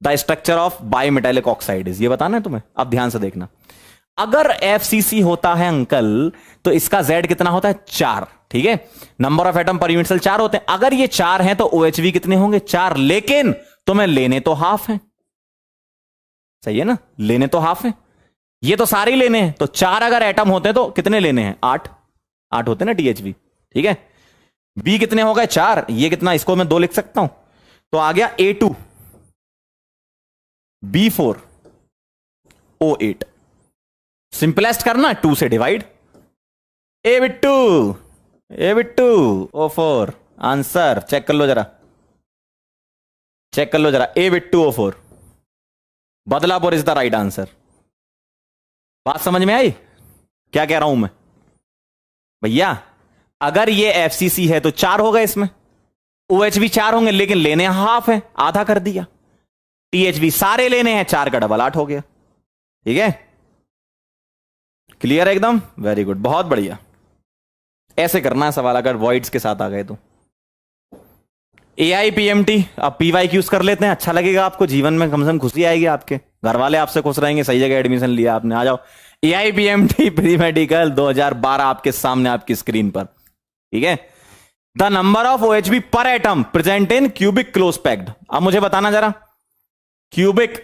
The structure of bimetallic oxide is, ये बताना है तुम्हें, अब ध्यान से देखना। अगर FCC होता है अंकल, तो इसका Z कितना होता है, 4, ठीक है, number of atom per unit cell 4 होते हैं। अगर ये 4 हैं तो OHV कितने होंगे, 4, लेकिन तुम्हें लेने तो हाफ है, सही है ना, लेने तो हाफ है, ये तो सारे ही लेने हैं। तो 4 अगर एटम होते हैं तो कितने लेने हैं, 8 होते हैं ना THV, ठीक है। B कितने हो गए, 4, ये कितना, इसको मैं 2 लिख सकता हूं, तो आ गया A2 B4 O8। सिंपलेस्ट करना, 2 से divide, A B two, A B two, O4 answer check कर लो जरा, चेक कर लो जरा। A B two O4, Badlapur is the right answer. बात समझ में आई क्या कह रहा हूं मैं भैया? अगर ये FCC है तो 4 होगा इसमें, OH भी 4 होंगे लेकिन लेने हाफ है, आधा कर दिया। TH भी सारे लेने हैं, 4 का डबल 8 हो गया। ठीक है, क्लियर है एकदम? वेरी गुड, बहुत बढ़िया। ऐसे करना है सवाल अगर वॉइड्स के साथ आ गए तो। AIPMT, अब PYQs कर लेते हैं, अच्छा लगेगा आपको, जीवन में कम से कम खुशी आएगी, आपके घर वाले आपसे खुश रहेंगे, सही जगह एडमिशन लिया आपने। आ जाओ, AIPMT प्री मेडिकल 2012 आपके सामने, आपकी स्क्रीन पर। ठीक है, द नंबर ऑफ OHB पर atom present in cubic close packed. अब मुझे बताना जरा, क्यूबिक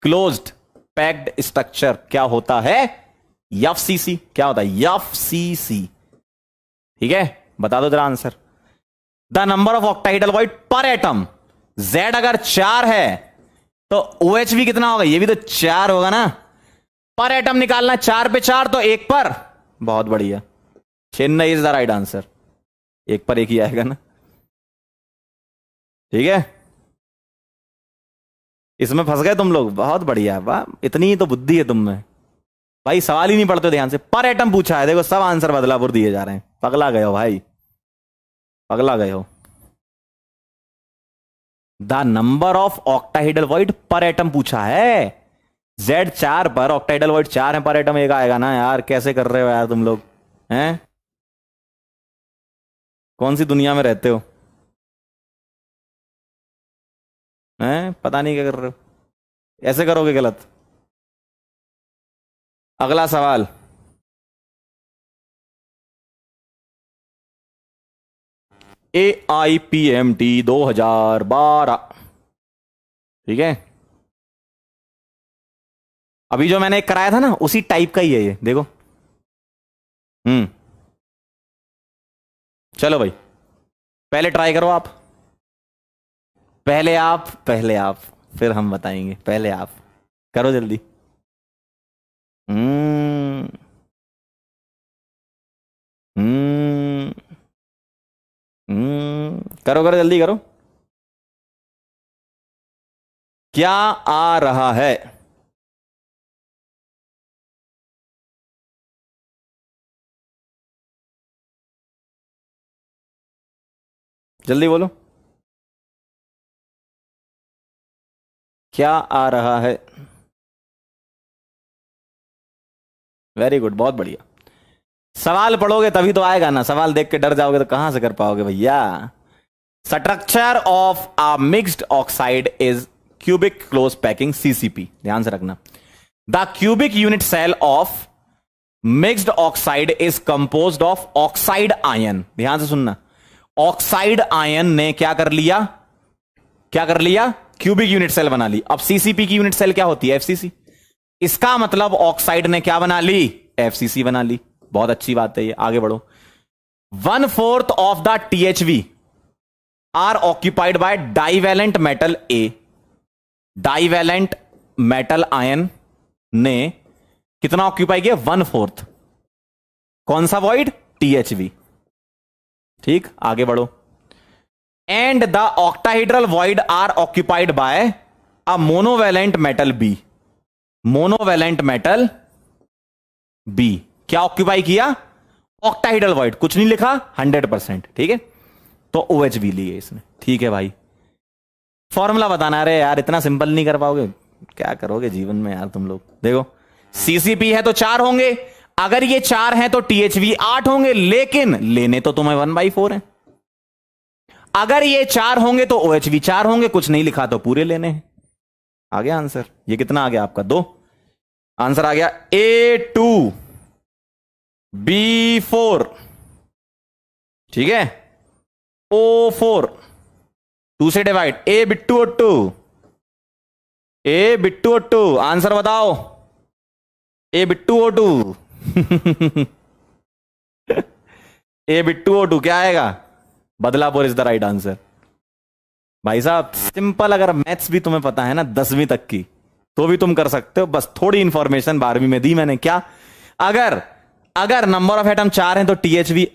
क्लोज्ड पैक्ड स्ट्रक्चर क्या होता है? FCC। क्या होता है? FCC। ठीक है, बता दो जरा answer. The number of octahedral void per atom, Z अगर 4 है तो OH भी कितना होगा? ये भी तो 4 होगा ना। पर एटम निकालना, 4 पे 4 तो 1 पर। बहुत बढ़िया, Chennai is the right answer. 1 पर 1 ही आएगा ना। ठीक है, इसमें फंस गए तुम लोग, बहुत बढ़िया। वाह, इतनी तो बुद्धि है तुम में भाई, सवाल ही नहीं पढ़ते ध्यान से। पर एटम पूछा है, देखो सब आंसर बदलापुर दिए जा रहे हैं। पगला गए हो भाई, पगला गए हो। The number of octahedral void per atom पूछा है, Z 4 पर, ऑक्टाहेड्रल वॉइड 4 है, पर एटम 1 आएगा ना यार। कैसे कर रहे हो यार तुम लोग, हैं? कौन सी दुनिया में रहते हो, हैं? पता नहीं क्या कर रहे हो, ऐसे करोगे गलत। अगला सवाल, AIPMT 2012। ठीक है, अभी जो मैंने कराया था ना उसी टाइप का ही है ये, देखो। चलो भाई, पहले ट्राई करो आप, पहले आप, पहले आप, फिर हम बताएंगे। पहले आप करो जल्दी। हम्म हम्म करो करो, जल्दी करो। क्या आ रहा है? जल्दी बोलो, क्या आ रहा है? वेरी गुड, बहुत बढ़िया। सवाल पढ़ोगे तभी तो आएगा ना, सवाल देख के डर जाओगे तो कहां से कर पाओगे भैया। Structure of a mixed oxide is cubic close packing, CCP। ध्यान से रखना, the cubic unit cell of mixed oxide is composed of oxide ion. ध्यान से सुनना, ऑक्साइड आयन ने क्या कर लिया? क्या कर लिया? क्यूबिक यूनिट सेल बना ली। अब CCP की यूनिट सेल क्या होती है? FCC। इसका मतलब ऑक्साइड ने क्या बना ली? FCC बना ली। बहुत अच्छी बात है ये, आगे बढ़ो। 1/4 of the THV are occupied by divalent metal A। Divalent metal ion ने कितना ऑक्यूपाई किया? 1/4। कौन सा वॉइड? THV। ठीक, आगे बढ़ो। And the octahedral void are occupied by a monovalent metal B। Monovalent metal B क्या ऑक्यूपाई किया? ऑक्टाहेड्रल वॉइड, कुछ नहीं लिखा, 100%। ठीक है, तो OH भी लिए इसने। ठीक है भाई, फॉर्मूला बताना। अरे यार इतना सिंपल नहीं कर पाओगे, क्या करोगे जीवन में यार तुम लोग। देखो, CCP है तो 4 होंगे, अगर ये 4 हैं तो THV 8 होंगे, लेकिन लेने तो तुम्हें 1/4 है। अगर ये 4 होंगे तो OH भी 4 होंगे, कुछ नहीं लिखा तो पूरे लेने हैं। आ गया आंसर। ये कितना आ गया आपका? 2। आंसर आ गया A2B4। ठीक है, O4 2 से divide, A Bittu O2, A Bittu O2। Answer बताओ, A Bittu O2। A Bittu O2 क्या आएगा? Badlapur is the right answer. भाई साहब सिंपल, अगर मैथ्स भी तुम्हें पता है ना 10वीं तक की, तो भी तुम कर सकते हो। बस थोड़ी इंफॉर्मेशन 12वीं में दी मैंने। क्या? अगर अगर नंबर ऑफ एटम 4 हैं तो THV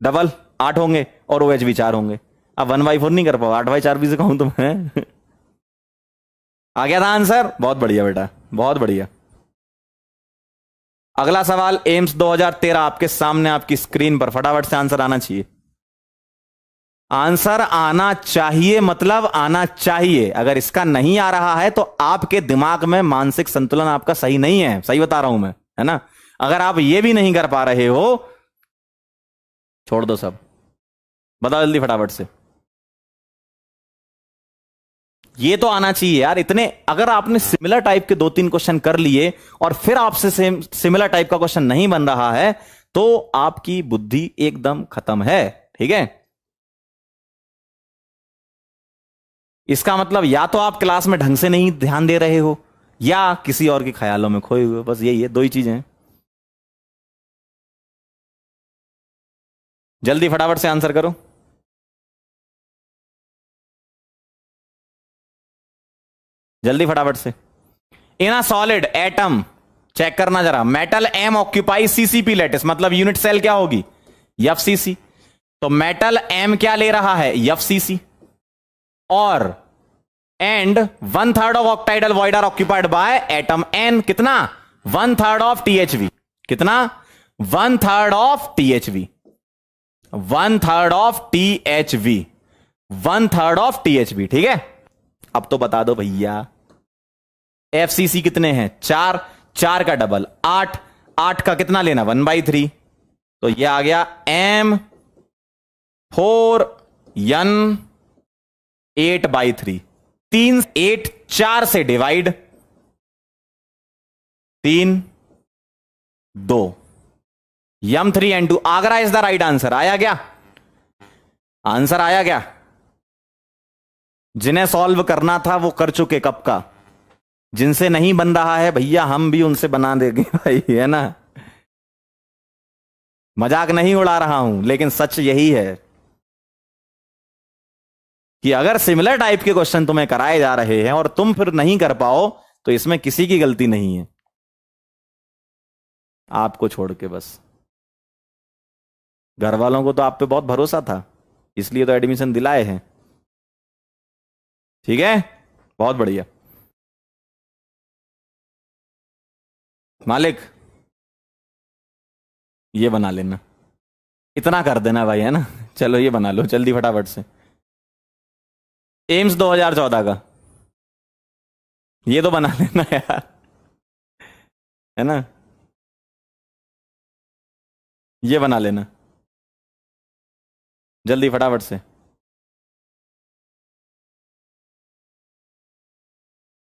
डबल 8 होंगे और OH भी 4 होंगे। अब 1/4 नहीं कर पाओ, 8/4 भी से कहूं तो मैं आ गया था आंसर। बहुत बढ़िया बेटा, बहुत बढ़िया। अगला सवाल एम्स 2013 आपके सामने, आपकी स्क्रीन पर, फटाफट से आंसर आना चाहिए। आंसर आना चाहिए मतलब आना चाहिए। अगर इसका नहीं आ रहा है तो आपके दिमाग में मानसिक संतुलन आपका सही नहीं है, सही बता रहा हूं मैं, है ना। अगर आप ये भी नहीं कर पा रहे हो, छोड़ दो सब, बताओ जल्दी फटाफट से। ये तो आना चाहिए यार इतने। अगर आपने सिमिलर टाइप के 2-3 क्वेश्चन कर लिए और फिर आपसे सेम सिमिलर टाइप का क्वेश्चन नहीं बन रहा है तो आपकी बुद्धि एकदम खत्म है, ठीक है। इसका मतलब या तो आप क्लास में ढंग से नहीं ध्यान दे रहे हो या किसी और के ख्यालों में खोए हुए हो। बस यही है, दो ही चीजें हैं। जल्दी फटाफट से आंसर करो, जल्दी फटाफट से। In a solid atom, check करना जरा, metal M occupy CCP lattice, मतलब यूनिट सेल क्या होगी, FCC। तो मेटल एम क्या ले रहा है, FCC। और and 1/3 of octahedral void are occupied by atom N, कितना, 1/3 ऑफ THV, कितना, 1/3 of THV, 1/3 of THV, 1/3 of THV, ठीक है। अब तो बता दो भैया, FCC कितने हैं, 4, 4 का डबल 8, 8 का कितना लेना, 1/3। तो ये आ गया M4N 8/3, 3 8 4 से divide, 3 2, M3N2। Agra is the right answer. आया क्या आंसर, आया क्या। जिन्हें सॉल्व करना था वो कर चुके कब का, जिनसे नहीं बन रहा है भैया हम भी उनसे बना देंगे भाई, है ना। मजाक नहीं उड़ा रहा हूं, लेकिन सच यही है कि अगर सिमिलर टाइप के क्वेश्चन तुम्हें कराए जा रहे हैं और तुम फिर नहीं कर पाओ तो इसमें किसी की गलती नहीं है, आपको छोड़ के। बस घर वालों को तो आप पे बहुत भरोसा था, इसलिए तो एडमिशन दिलाए हैं, ठीक है। बहुत बढ़िया मालिक, ये बना लेना, इतना कर देना भाई, है ना। चलो ये बना लो जल्दी फटाफट से, एम्स 2014 का, ये तो बना लेना यार, है ना, ये बना लेना जल्दी फटाफट से,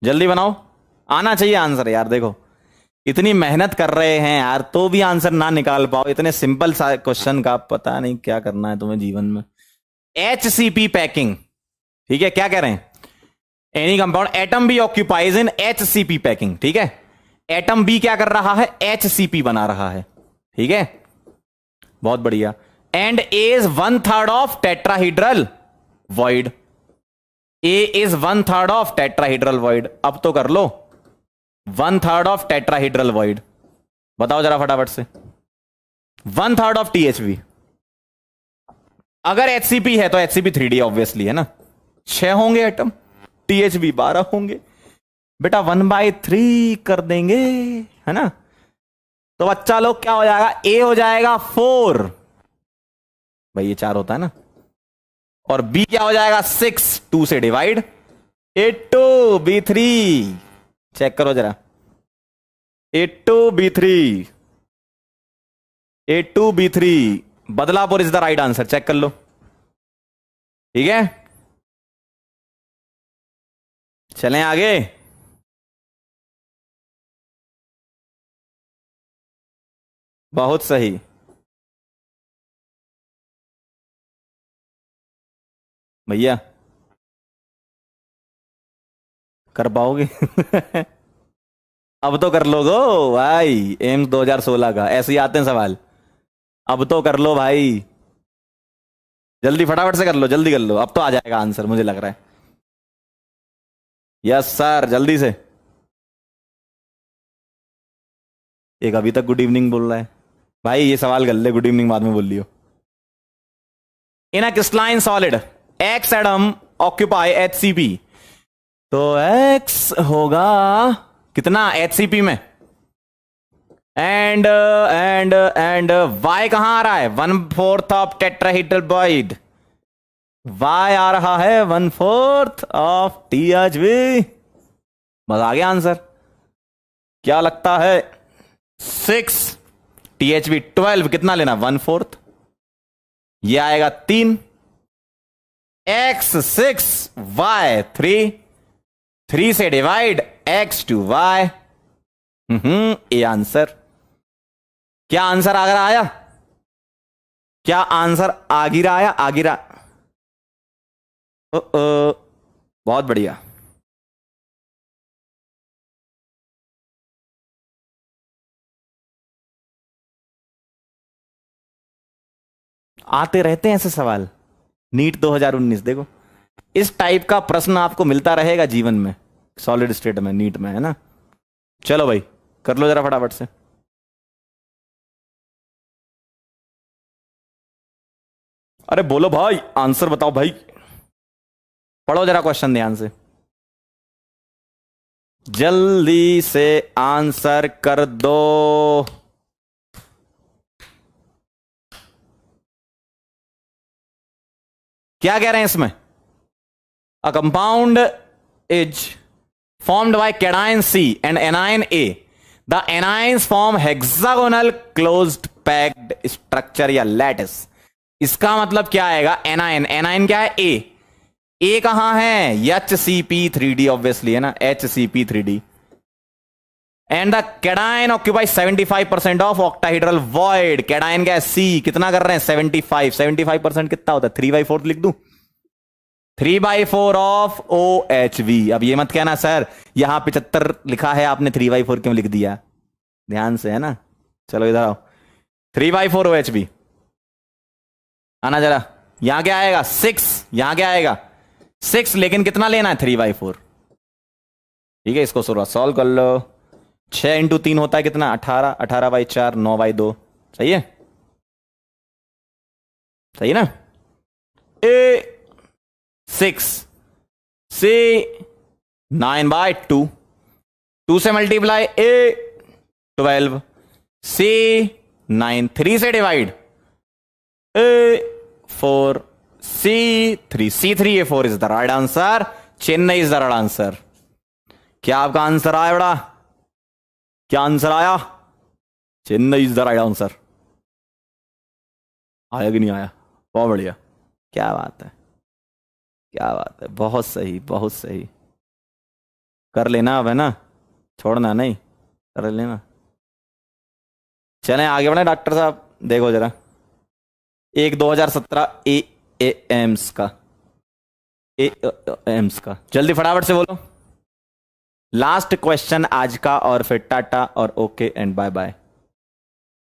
जल्दी बनाओ, आना चाहिए आंसर यार। देखो इतनी मेहनत कर रहे हैं यार तो भी आंसर ना निकाल पाओ, इतने सिंपल सा क्वेश्चन का, पता नहीं क्या करना है तुम्हें जीवन में। HCP पैकिंग, ठीक है, क्या कह रहे हैं, any compound atom B occupies in HCP packing, ठीक है। एटम बी क्या कर रहा है, HCP बना रहा है, ठीक है, बहुत बढ़िया। And A is 1/3 of tetrahedral void, A is 1/3 of tetrahedral void. अब तो कर लो, 1/3 ऑफ टेट्राहीड्रल वॉइड, बताओ जरा फटाफट से। 1/3 ऑफ THV, अगर HCP है तो HCP 3D ऑब्वियसली, है ना, 6 होंगे एटम, THV 12 होंगे बेटा, 1/3 कर देंगे, है ना। तो बच्चा लोग क्या हो जाएगा, A हो जाएगा 4, भाई ये 4 होता है ना, और B क्या हो जाएगा 6, 2 से डिवाइड, A2B3, चेक करो जरा, A2B3, A2B3, Badlapur is the right answer, check कर लो, ठीक है। चलें आगे, बहुत सही, भैया कर पाओगे अब तो कर लोगो भाई, एम्स 2016 का ऐसे ही आते हैं सवाल, अब तो कर लो भाई, जल्दी फटाफट से कर लो, जल्दी कर लो, अब तो आ जाएगा आंसर मुझे लग रहा है। यस सर, जल्दी से। एक अभी तक गुड इवनिंग बोल रहा है, भाई ये सवाल कर ले, गुड इवनिंग बाद में बोल लियो। In a crystalline solid X atom occupy HCP, तो एक्स होगा कितना HCP में, एंड वाई कहां आ रहा है, 1/4 ऑफ टेट्राहीड्रल बॉइड, वाई आ रहा है 1/4 ऑफ THB। बस आ गया आंसर। क्या लगता है, 6 THB 12 कितना लेना, 1/4, ये आएगा 3, x 6 y 3, 3 से डिवाइड x टू y। ये आंसर। क्या आंसर आगे आया, क्या आंसर आगिरा आया, आगिरा। बहुत बढ़िया। आते रहते हैं ऐसे सवाल, नीट 2019 देखो, इस टाइप का प्रश्न आपको मिलता रहेगा जीवन में, सॉलिड स्टेट में, नीट में, है ना। चलो भाई कर लो जरा फटाफट से। अरे बोलो भाई, आंसर बताओ भाई, पढ़ो जरा क्वेश्चन ध्यान से, जल्दी से आंसर कर दो। क्या कह रहे हैं इसमें, a compound is formed by cation C and anion A. The anions form hexagonal closed packed structure या lattice. इसका मतलब क्या आएगा, एनायन, एनायन क्या है, ए कहां है, HCP3D ऑब्वियसली, है ना, HCP3D। And the cation occupy 75% of octahedral void, cation क्या है, C, कितना कर रहे हैं, 75% कितना होता है, 3/4 लिख दूं, 3/4 ऑफ OHV। अब ये मत कहना सर यहां 75 लिखा है आपने 3/4 क्यों लिख दिया, ध्यान से, है ना। चलो इधर आओ, 3/4 OHV आना जरा, यहां क्या आएगा 6, यहां क्या आएगा 6, लेकिन कितना लेना है 3/4, ठीक है। इसको सॉल्व कर लो, 6 × 3 होता है कितना, 18, 18/4, 9/2, सही है, सही ना। ए 6 से 9/2, 2 से मल्टीप्लाई ए 12, सी 9, 3 से divide A 4, C3, C3 A4 is the right answer, Chennai is the right answer. क्या आपका आंसर आया बड़ा, क्या आंसर आया, Chennai is the right answer, आया कि नहीं आया, बहुत बढ़िया, क्या बात है, क्या बात है, बहुत सही, बहुत सही। कर लेना अब, है ना, छोड़ना नहीं, कर लेना। चलें आगे बढ़े डॉक्टर साहब, देखो जरा, एक 2017 एम्स का, एम्स का, जल्दी फटाफट से बोलो, लास्ट क्वेश्चन आज का, और फिर टाटा और ओके एंड बाय बाय,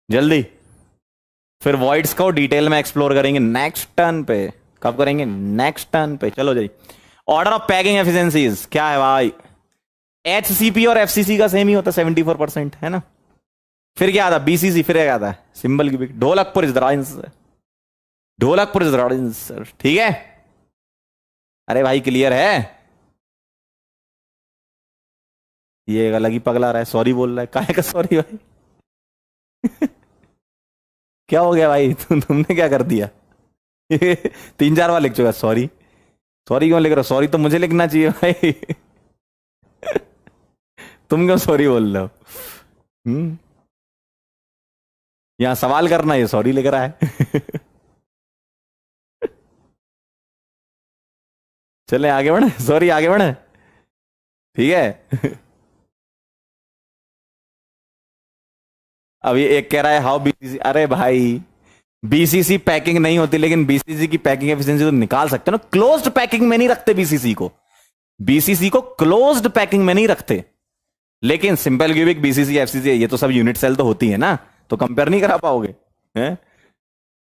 जल्दी। फिर वॉइड्स को डिटेल में एक्सप्लोर करेंगे नेक्स्ट टर्न पे, कब करेंगे, नेक्स्ट टर्न पे। चलो जी, ऑर्डर ऑफ पैकिंग एफिशिएंसीज क्या है भाई, HCP और FCC का सेम ही होता है 74%, है ना। फिर क्या आता है BCC, फिर क्या आता है सिंबल की, Dholakpur is the right answer, Dholakpur is the right answer, ठीक है। अरे भाई क्लियर है, ये अलग ही पगला रहा है, सॉरी बोल रहा है, काहे का सॉरी भाई क्या हो गया भाई, तुमने क्या कर दिया 3-4 बार लिख चुका सॉरी, सॉरी क्यों लिख रहे हो, सॉरी तो मुझे लिखना चाहिए भाई तुम क्यों सॉरी बोल रहे हो, यहां सवाल करना, ये सॉरी लिख रहा है चले आगे बढ़े, सॉरी आगे बढ़े, ठीक है अभी एक कह रहा है हाउ BCC, अरे भाई BCC पैकिंग नहीं होती, लेकिन BCC की पैकिंग एफिशिएंसी तो निकाल सकते हो ना, क्लोज्ड पैकिंग में नहीं रखते BCC को, BCC को क्लोज्ड पैकिंग में नहीं रखते, लेकिन सिंपल क्यूबिक BCC FCC ये तो सब यूनिट सेल तो होती है ना, तो कंपेयर नहीं करा पाओगे, हैं।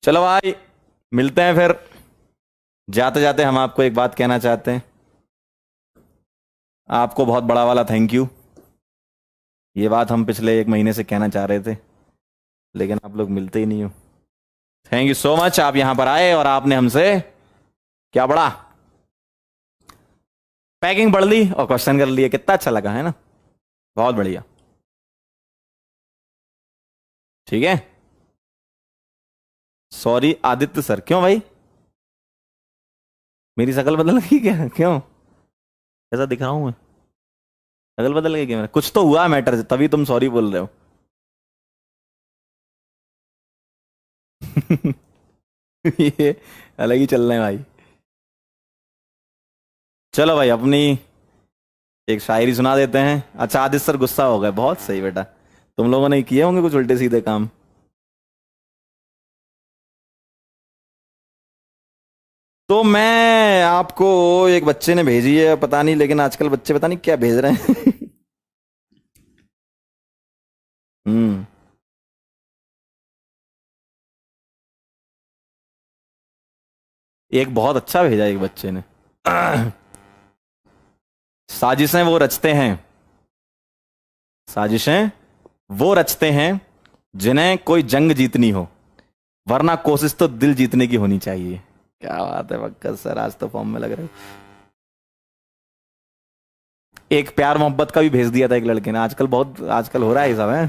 चलो भाई मिलते हैं फिर, जाते जाते हम आपको एक बात कहना चाहते हैं, आपको बहुत बड़ा वाला थैंक यू, ये बात हम पिछले 1 महीने से कहना चाह रहे थे, लेकिन आप लोग मिलते ही नहीं हो। थैंक यू सो मच, आप यहां पर आए और आपने हमसे क्या पढ़ा, पैकिंग पढ़ ली और क्वेश्चन कर लिए। कितना अच्छा लगा है ना, बहुत बढ़िया। ठीक है, सॉरी आदित्य सर। क्यों भाई, मेरी शक्ल बदल गई क्या, क्यों, ऐसा दिख रहा हूं मैं, शक्ल बदल गई क्या मेरा, कुछ तो हुआ मैटर तभी तुम सॉरी बोल रहे हो। ये अलग ही चल रहे हैं भाई। चलो भाई अपनी एक शायरी सुना देते हैं। अच्छा आदित्य सर गुस्सा हो गए, बहुत सही बेटा, तुम लोगों ने किए होंगे कुछ उल्टे सीधे काम। तो मैं आपको, एक बच्चे ने भेजी है, पता नहीं, लेकिन आजकल बच्चे पता नहीं क्या भेज रहे हैं। हम्म। एक बहुत अच्छा भेजा एक बच्चे ने। साजिशें वो रचते हैं, साजिशें वो रचते हैं जिन्हें कोई जंग जीतनी हो, वरना कोशिश तो दिल जीतने की होनी चाहिए। क्या बात है बक्कर सर, आज तो फॉर्म में लग रहे हो। एक प्यार मोहब्बत का भी भेज दिया था एक लड़के ने, आजकल बहुत आजकल हो रहा है ये सब है।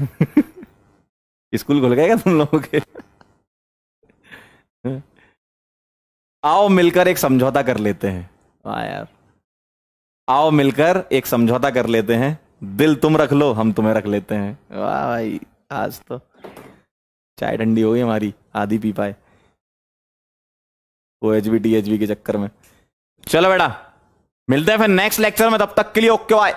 स्कूल खुल गए क्या तुम लोगों के। आओ मिलकर एक समझौता कर लेते हैं। हाँ यार, आओ मिलकर एक समझौता कर लेते हैं, दिल तुम रख लो हम तुम्हें रख लेते हैं। वाह भाई, आज तो चाय ठंडी हो गई हमारी, आधी पी पाए O H B T H B के चक्कर में। चलो बेटा, मिलते हैं फिर नेक्स्ट लेक्चर में, तब तक के लिए ओके बाय।